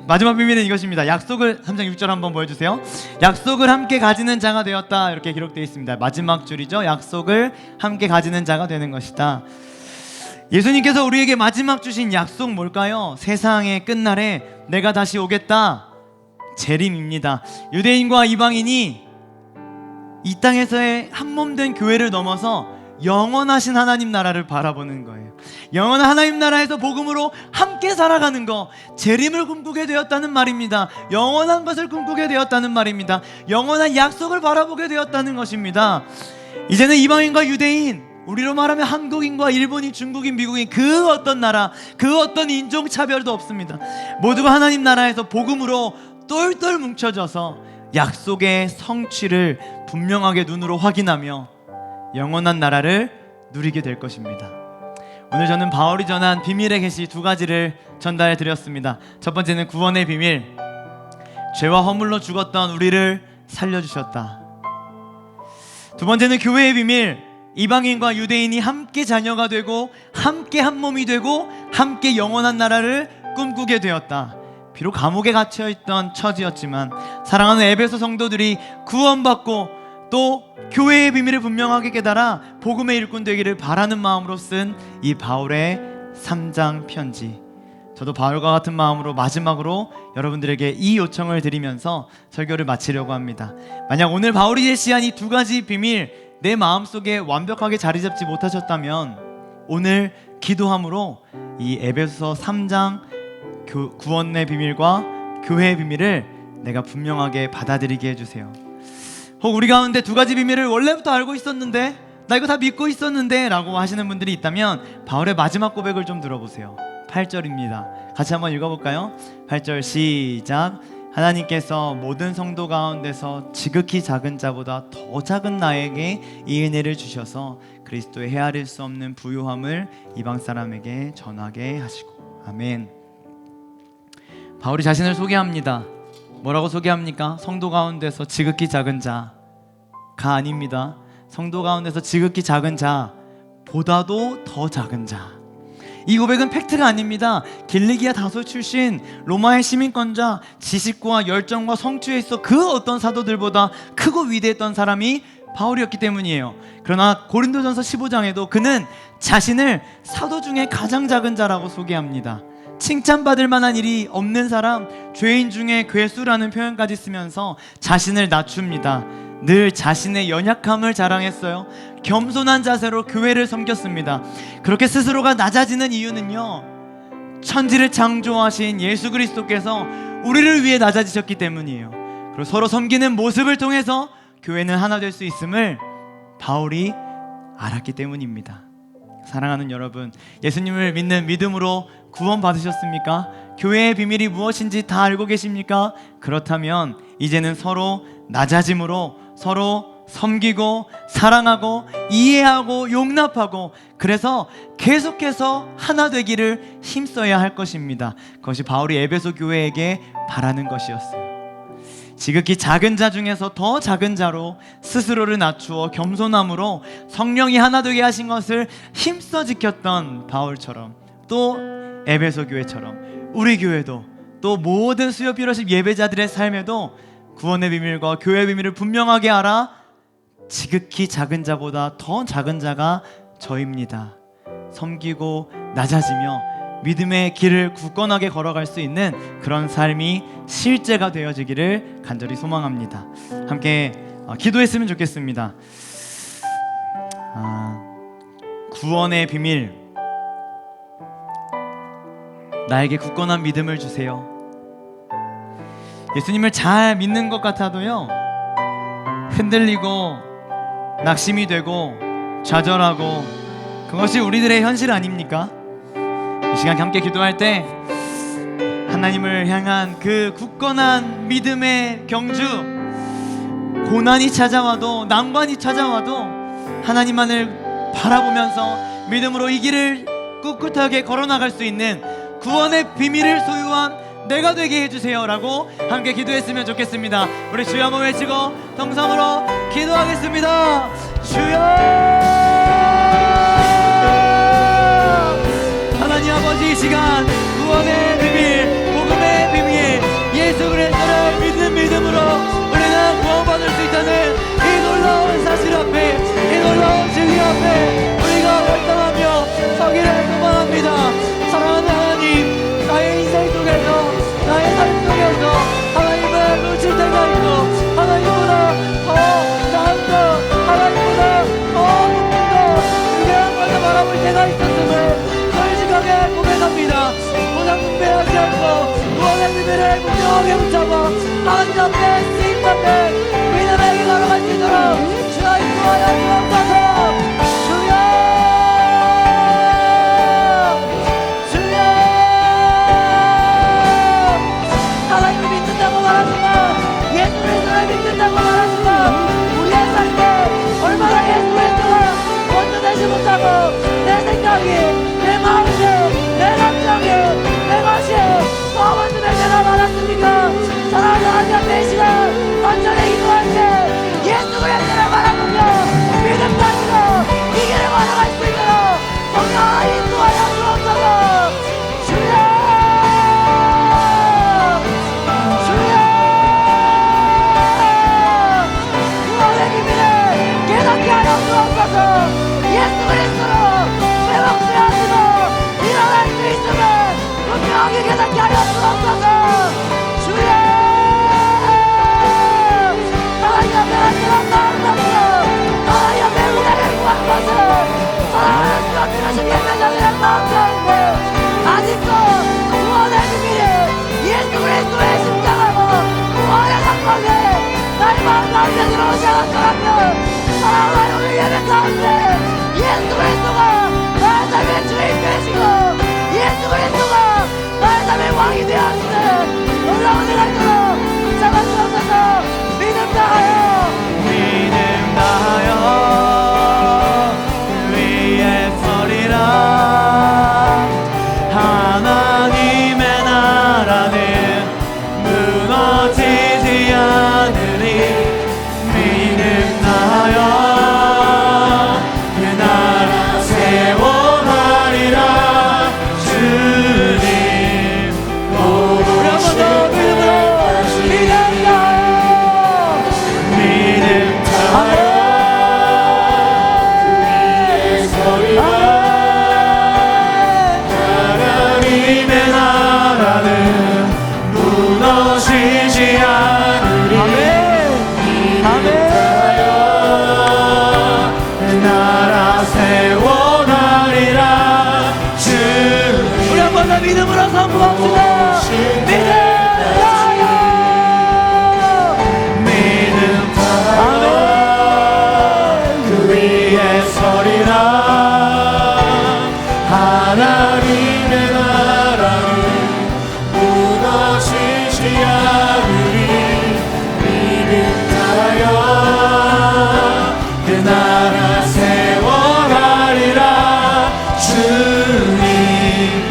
마지막 비밀은 이것입니다. 약속을 3장 6절 한번 보여주세요. 약속을 함께 가지는 자가 되었다, 이렇게 기록되어 있습니다. 마지막 줄이죠. 약속을 함께 가지는 자가 되는 것이다. 예수님께서 우리에게 마지막 주신 약속 뭘까요? 세상의 끝날에 내가 다시 오겠다. 재림입니다. 유대인과 이방인이 이 땅에서의 한 몸 된 교회를 넘어서 영원하신 하나님 나라를 바라보는 거예요. 영원한 하나님 나라에서 복음으로 함께 살아가는 거, 재림을 꿈꾸게 되었다는 말입니다. 영원한 것을 꿈꾸게 되었다는 말입니다. 영원한 약속을 바라보게 되었다는 것입니다. 이제는 이방인과 유대인, 우리로 말하면 한국인과 일본인, 중국인, 미국인, 그 어떤 나라, 그 어떤 인종차별도 없습니다. 모두가 하나님 나라에서 복음으로 똘똘 뭉쳐져서 약속의 성취를 분명하게 눈으로 확인하며 영원한 나라를 누리게 될 것입니다. 오늘 저는 바울이 전한 비밀의 계시 2가지를 전달해 드렸습니다. 첫 번째는 구원의 비밀, 죄와 허물로 죽었던 우리를 살려주셨다. 두 번째는 교회의 비밀, 이방인과 유대인이 함께 자녀가 되고 함께 한 몸이 되고 함께 영원한 나라를 꿈꾸게 되었다. 비록 감옥에 갇혀있던 처지였지만 사랑하는 에베소 성도들이 구원받고 또 교회의 비밀을 분명하게 깨달아 복음의 일꾼 되기를 바라는 마음으로 쓴 이 바울의 3장 편지, 저도 바울과 같은 마음으로 마지막으로 여러분들에게 이 요청을 드리면서 설교를 마치려고 합니다. 만약 오늘 바울이 제시한 이 2가지 비밀 내 마음속에 완벽하게 자리 잡지 못하셨다면 오늘 기도함으로 이 에베소서 3장 구원의 비밀과 교회의 비밀을 내가 분명하게 받아들이게 해주세요. 혹 우리 가운데 두 가지 비밀을 원래부터 알고 있었는데, 나 이거 다 믿고 있었는데 라고 하시는 분들이 있다면 바울의 마지막 고백을 좀 들어보세요. 8절입니다. 같이 한번 읽어볼까요? 8절 시작. 하나님께서 모든 성도 가운데서 지극히 작은 자보다 더 작은 나에게 이 은혜를 주셔서 그리스도의 헤아릴 수 없는 부요함을 이방 사람에게 전하게 하시고. 아멘. 바울이 자신을 소개합니다. 뭐라고 소개합니까? 성도 가운데서 지극히 작은 자가 아닙니다. 성도 가운데서 지극히 작은 자보다도 더 작은 자. 이 고백은 팩트가 아닙니다. 길리기아 다소 출신 로마의 시민권자, 지식과 열정과 성취에 있어 그 어떤 사도들보다 크고 위대했던 사람이 바울이었기 때문이에요. 그러나 고린도전서 15장에도 그는 자신을 사도 중에 가장 작은 자라고 소개합니다. 칭찬받을 만한 일이 없는 사람, 죄인 중에 괴수라는 표현까지 쓰면서 자신을 낮춥니다. 늘 자신의 연약함을 자랑했어요. 겸손한 자세로 교회를 섬겼습니다. 그렇게 스스로가 낮아지는 이유는요, 천지를 창조하신 예수 그리스도께서 우리를 위해 낮아지셨기 때문이에요. 그리고 서로 섬기는 모습을 통해서 교회는 하나 될 수 있음을 바울이 알았기 때문입니다. 사랑하는 여러분, 예수님을 믿는 믿음으로 구원 받으셨습니까? 교회의 비밀이 무엇인지 다 알고 계십니까? 그렇다면 이제는 서로 낮아짐으로 서로 섬기고 사랑하고 이해하고 용납하고, 그래서 계속해서 하나 되기를 힘써야 할 것입니다. 그것이 바울이 에베소 교회에게 바라는 것이었어요. 지극히 작은 자 중에서 더 작은 자로 스스로를 낮추어 겸손함으로 성령이 하나 되게 하신 것을 힘써 지켰던 바울처럼, 또 에베소 교회처럼 우리 교회도, 또 모든 수요 피러십 예배자들의 삶에도 구원의 비밀과 교회의 비밀을 분명하게 알아 지극히 작은 자보다 더 작은 자가 저입니다. 섬기고 낮아지며 믿음의 길을 굳건하게 걸어갈 수 있는 그런 삶이 실제가 되어지기를 간절히 소망합니다. 함께 기도했으면 좋겠습니다. 구원의 비밀, 나에게 굳건한 믿음을 주세요. 예수님을 잘 믿는 것 같아도요, 흔들리고 낙심이 되고 좌절하고, 그것이 우리들의 현실 아닙니까? 이 시간 함께 기도할 때 하나님을 향한 그 굳건한 믿음의 경주, 고난이 찾아와도 난관이 찾아와도 하나님만을 바라보면서 믿음으로 이 길을 꿋꿋하게 걸어나갈 수 있는 구원의 비밀을 소유한 내가 되게 해주세요 라고 함께 기도했으면 좋겠습니다. 우리 주여 한번 외치고 동성으로 기도하겠습니다. 주여! 하나님 아버지, 이 시간 구원의 비밀, 복음의 비밀, 예수 그리스도를 믿는 믿음으로 우리는 구원받을 수 있다는 이 놀라운 사실 앞에, 이 놀라운 진리 앞에 우리가 결단하며 서기를 소망합니다. 사랑하는 하나님, 나의 인생 속에서, 나의 삶 속에서 하나님을 놓칠 때가 있고, 하나님보다 더 나은 것, 하나님보다 더 높은 것, 위대한 것을 바라볼 때가 있었음을 솔직하게 고백합니다. 보상 숭배하지 않고 구원의 비밀을 분명하게 붙잡아 하나님 앞에 쓰임 받는 믿음의 길 걸어갈 수 있도록 주여 인도하여 주옵소서. 주여, 주여. 하나님을 믿는다고 말하지만, 예수 그리스도를 믿는다고 말하지만, 우리의 삶에 얼마나 예수 그리스도가 먼저 되지 못하고 내 생각이, 내 마음이, 내 감정이, 내 것이 더 먼저 될 때가 많았습니까? 사랑하는 하나님 앞에 이 시간 간절히 기도할 때 예수 그리스도를 바라보며 믿음 가지고 이 길을 걸어갈 수 있도록 성령 인도하여 주옵소서. 주여, 주여. 구원의 비밀을 깨닫게 하여 주옵소서. 예수 그리스도로 회복되어지고 일어날 수 있음을 분명히 깨닫게 하여 주옵소서. 주여, 하나님 앞에 간절한 마음 담겨 하나님 앞에 은혜를 구한 것을 사랑하는 주여 피러신 예배자들의 마음 가운데 아직도 구원의 비밀이 예수 그리스도의 예수 그리스도가 나의 삶의 주인 되시고 예수 그리스도가 나의 삶의 왕이 되었으니 놀라운 은혜가 있도록 잡아주옵소서. 믿음 다하여 믿음 다하여 그 위에 서리라. 하나님의 나라는 무너지지 않으리. 믿음 다하여 그 나라 세워가리라. 주님 우리 한 번 더 믿음으로 믿음 다하여 믿음 다하여 하나님의 나라는 무너지지 않으리. 아멘. 나라 세워가리라. 주님 우리 한 번 더 믿음으로 선포합시다. 믿음 다하여 믿음 다하여 그 위에 서리라. 하나님의 나라는 무너지지 않으리. 믿음 다하여 그 나라 세워가리라. 주님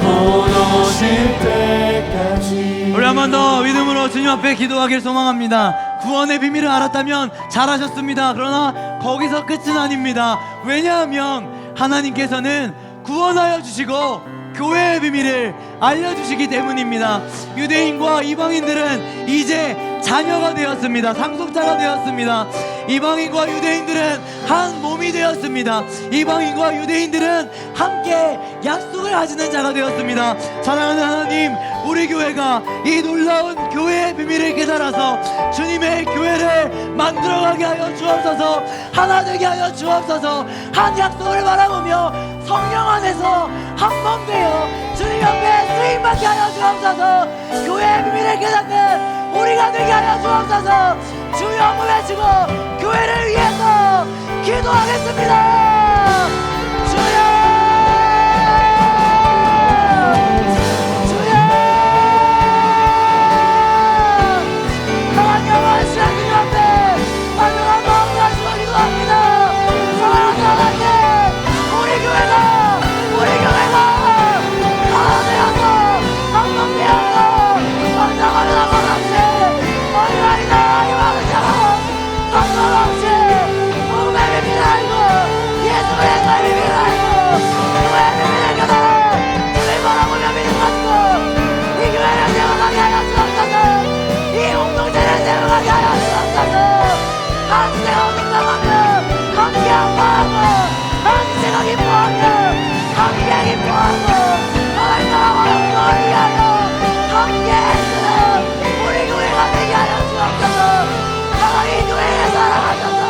곧 오실 때까지. 우리 한 번 더 믿음으로 주님 앞에 기도하길 소망합니다. 구원의 비밀을 알았다면 잘하셨습니다. 그러나 거기서 끝은 아닙니다. 왜냐하면 하나님께서는 구원하여 주시고 교회의 비밀을 알려주시기 때문입니다. 유대인과 이방인들은 이제 자녀가 되었습니다. 상속자가 되었습니다. 이방인과 유대인들은 한 몸이 되었습니다. 이방인과 유대인들은 함께 약속을 가지는 자가 되었습니다. 사랑하는 하나님, 우리 교회가 이 놀라운 교회의 비밀을 깨달아서 주님의 교회를 만들어가게 하여 주옵소서. 하나 되게 하여 주옵소서. 한 약속을 바라보며 성령 안에서 한 몸 되어 주님 앞에 쓰임받게 하여 주옵소서. 교회의 비밀을 깨닫는 우리가 되게 하여 주옵소서. 주여 한번 외치고 교회를 위해서 기도하겠습니다. 주여, 주여, 강한 영광을 시간 주님 앞에 만족한 마음을 가지고 기도합니다. 사랑하는 하나님, 우리 교회가 하나 되어서 한몸 되어서 성장하는 아버지 어린아이다 희망을 잡아 성공없이 복음의 비밀을 알고 예수 그리스도의 비밀을 알고 교회의 비밀을 깨달아 주님 바라보며 믿음 가지고 이 교회를 세워가게 하여 주옵소서. 이 공동체를 세워가게 하여 주옵소서. 한 주제가 묵상하며 함께 한마하고 한 주제가 기뻐하며 함께 기뻐하고 하나님 나라와 영광을 위하여 함께 애쓰는 우리 교회가 되게 하여 주옵소서. 하나님 이 교회에 사랑하셔서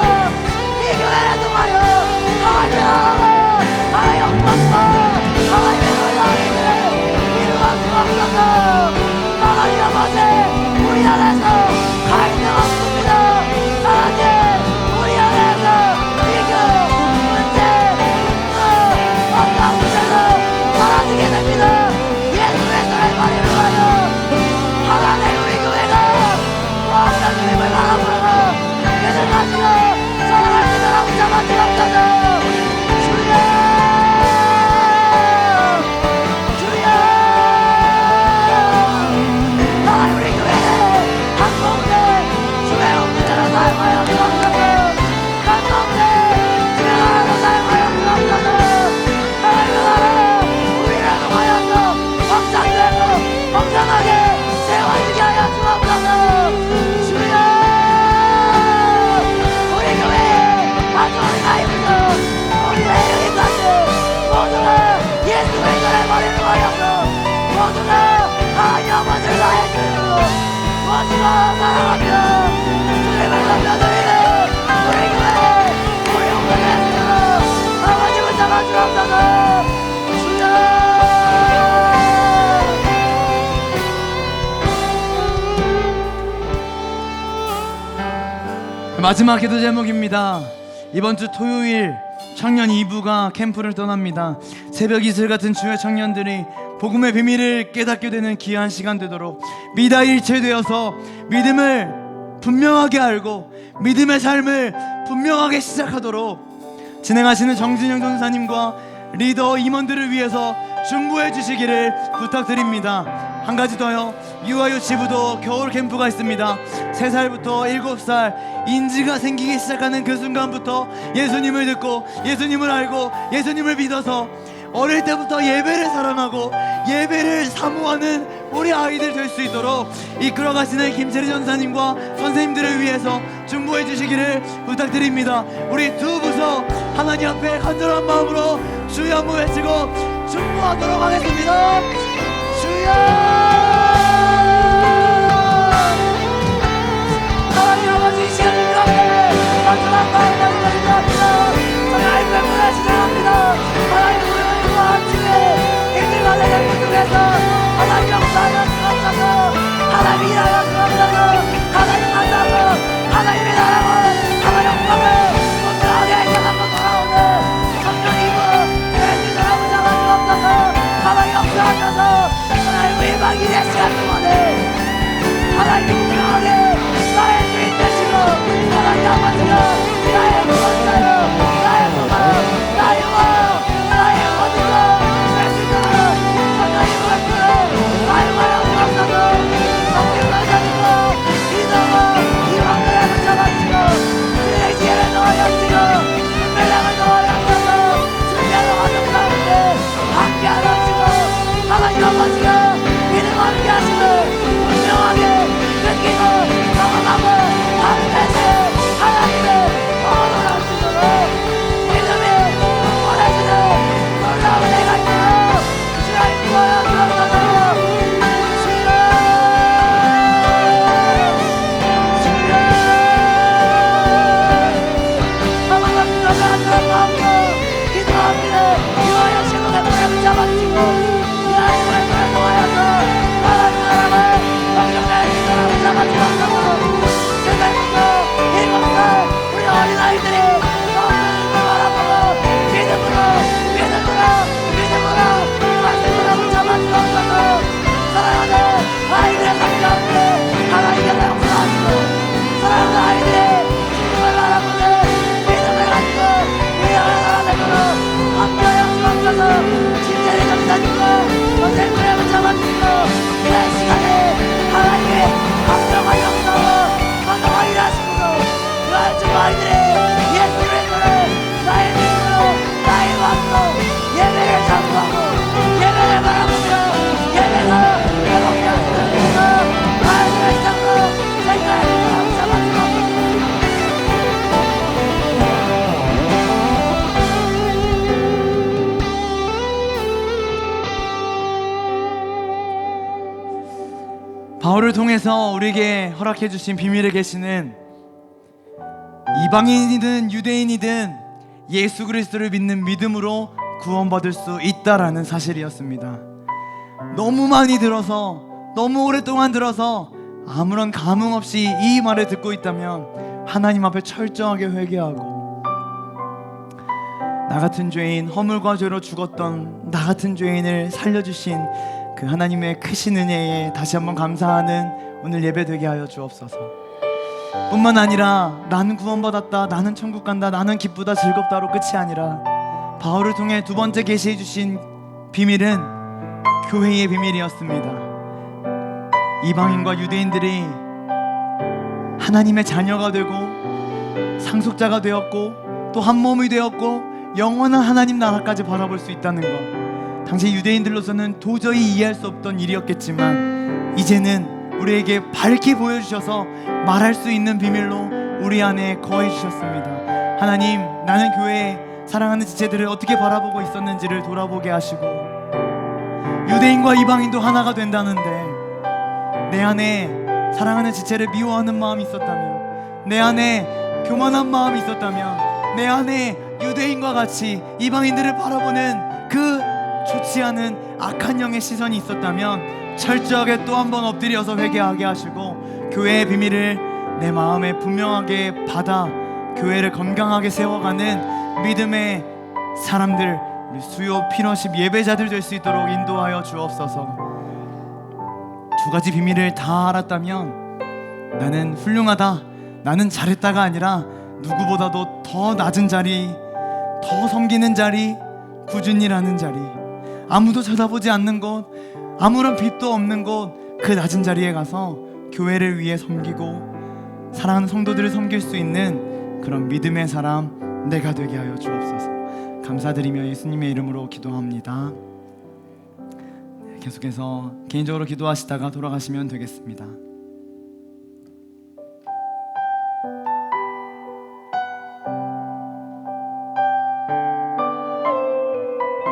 이 교회를 통하여 하나님의 나라와 하나님의 영광과 하나님의 놀라움을 이루어 주옵소서. 하나님 아버지, 우리나라에서 갈등 없습니다. 하나님, 우리 안에서 비교, 문제, 어떤 문제도 사라지게 됩니다. 예수 그리스도의 머리를 하여 하나님 우리 교회가 무엇이든 주님을 바라보고 믿음 가지고 사랑할 수 있도록 붙잡아 주옵소서. 주여, 주여, 하나님 우리 교회를 한 가운데 주의 없는 자로 사용하여 주옵소서. 한 가운데 주의 나라로 사용하여 주옵소서. 하나님의 나라 우리를 통하여서 확장되고 건강하게 세워지게 하여 주옵소서. 주여, 우리 교회에 마지막에 나이부터 우리의 여기까지 모두가 예수 그리스도의 머리를 하여서 모두가 하나님 아버지를 나의 주님으로 모두가 사랑하며 주님을 넘겨드리는 우리 교회 우리 영광의 주님으로 아버지 붙잡아 주옵소서. 주여, 마지막 기도 제목입니다. 이번 주 토요일 청년 2부가 캠프를 떠납니다. 새벽 이슬 같은 주의 청년들이 복음의 비밀을 깨닫게 되는 귀한 시간 되도록 미다일체 되어서 믿음을 분명하게 알고 믿음의 삶을 분명하게 시작하도록 진행하시는 정진영 전사님과 리더 임원들을 위해서 중보해 주시기를 부탁드립니다. 한 가지 더요. 유아유치부도 겨울 캠프가 있습니다. 3살부터 7살 인지가 생기기 시작하는 그 순간부터 예수님을 듣고 예수님을 알고 예수님을 믿어서 어릴 때부터 예배를 사랑하고 예배를 사모하는 우리 아이들 될 수 있도록 이끌어 가시는 김채리 전사님과 선생님들을 위해서 중보해 주시기를 부탁드립니다. 우리 두 부서 하나님 앞에 간절한 마음으로 주여 한번 외치고 중보하도록 하겠습니다. 주여! 하나님 아버지 시간 주님께 간절한 마음 가지고 기도합니다. 저희 아이들을 보내주셔합니다. 하나님 우리와 함께 일들과 내가 중에서 하나님 역사하여 주옵소서. 하나님 일하여 주옵소서. 하나님 만나서 하나님의 나라와 하나님 영광을 분명하게 향하고 돌아오는 청년 2부 대주 사람을 잡아주옵소서. 하나님 역사하셔서 하나님 우리 방일의 시간 동안에 하나님 분명하게 나의 주인 되시고 하나님 아버지가 나의 구원자여 나의 소망 나의 왕 나의 어디서 예수님을 하나님 말씀을 사용하여 주옵소서. 성령을 가지고 기도와 이왕을 붙잡아주시고 주의 지혜를 넣어주시고 분별력을 넣어주셔서 주님의 화정 가운데 함께 하시고 하나님 아버지가 믿음 함께 하시고 분명하게 느끼고 경험하고 앞에서 하나님의 언어를 주도록 믿음이 원하시는 놀라운 애가 있도록 주님 구하여 주옵소서. 기도합니다. 유아의 신부가 불을 잡아주시고 이 아이들을 통하여서 하나님 나라를 성령의 사람을 잡아주옵소서. 3살부터 7살 우리 어린아이들이 성령을 바라보고 믿음으로 말씀으로 잡아주옵소서. 사랑하는 아이들의 삶 가운데 하나님께서 역사하시고 사랑하는 아이들이 주님을 바라보는 믿음을 가지고 위험을 살아내도록 함께하여 주옵소서. 진짜의 전사님과 선생님을 잡아주시고 이 시간에 하나님의 감정과 역사와 감동과 일하시므로 그 아이들이 예수를 믿는 나의 믿음으로 나의 왕으로 예배를 장구하고 예배를 바라보며 예배에서 회복해 하시는 아이들의 시작으로 생각을 잡아주옵소서. 바울을 통해서 우리에게 허락해 주신 비밀에 계시는 이방인이든 유대인이든 예수 그리스도를 믿는 믿음으로 구원받을 수 있다라는 사실이었습니다. 너무 많이 들어서 너무 오랫동안 들어서 아무런 감흥 없이 이 말을 듣고 있다면 하나님 앞에 철저하게 회개하고 나 같은 죄인, 허물과 죄로 죽었던 나 같은 죄인을 살려주신 그 하나님의 크신 은혜에 다시 한번 감사하는 오늘 예배 되게 하여 주옵소서. 뿐만 아니라 나는 구원받았다, 나는 천국 간다, 나는 기쁘다, 즐겁다로 끝이 아니라 바울을 통해 두 번째 계시해 주신 비밀은 교회의 비밀이었습니다. 이방인과 유대인들이 하나님의 자녀가 되고 상속자가 되었고 또 한 몸이 되었고 영원한 하나님 나라까지 바라볼 수 있다는 것, 당시 유대인들로서는 도저히 이해할 수 없던 일이었겠지만 이제는 우리에게 밝게 보여주셔서 말할 수 있는 비밀로 우리 안에 거해 주셨습니다. 하나님, 나는 교회에 사랑하는 지체들을 어떻게 바라보고 있었는지를 돌아보게 하시고 유대인과 이방인도 하나가 된다는데 내 안에 사랑하는 지체를 미워하는 마음이 있었다면, 내 안에 교만한 마음이 있었다면, 내 안에 유대인과 같이 이방인들을 바라보는 그 좋지 않은 악한 영의 시선이 있었다면 철저하게 또 한 번 엎드려서 회개하게 하시고 교회의 비밀을 내 마음에 분명하게 받아 교회를 건강하게 세워가는 믿음의 사람들, 우리 수요 피너십 예배자들 될 수 있도록 인도하여 주옵소서. 두 가지 비밀을 다 알았다면 나는 훌륭하다, 나는 잘했다가 아니라 누구보다도 더 낮은 자리, 더 섬기는 자리, 꾸준히 일하는 자리, 아무도 쳐다보지 않는 곳, 아무런 빛도 없는 곳, 그 낮은 자리에 가서 교회를 위해 섬기고 사랑하는 성도들을 섬길 수 있는 그런 믿음의 사람 내가 되게 하여 주옵소서. 감사드리며 예수님의 이름으로 기도합니다. 계속해서 개인적으로 기도하시다가 돌아가시면 되겠습니다.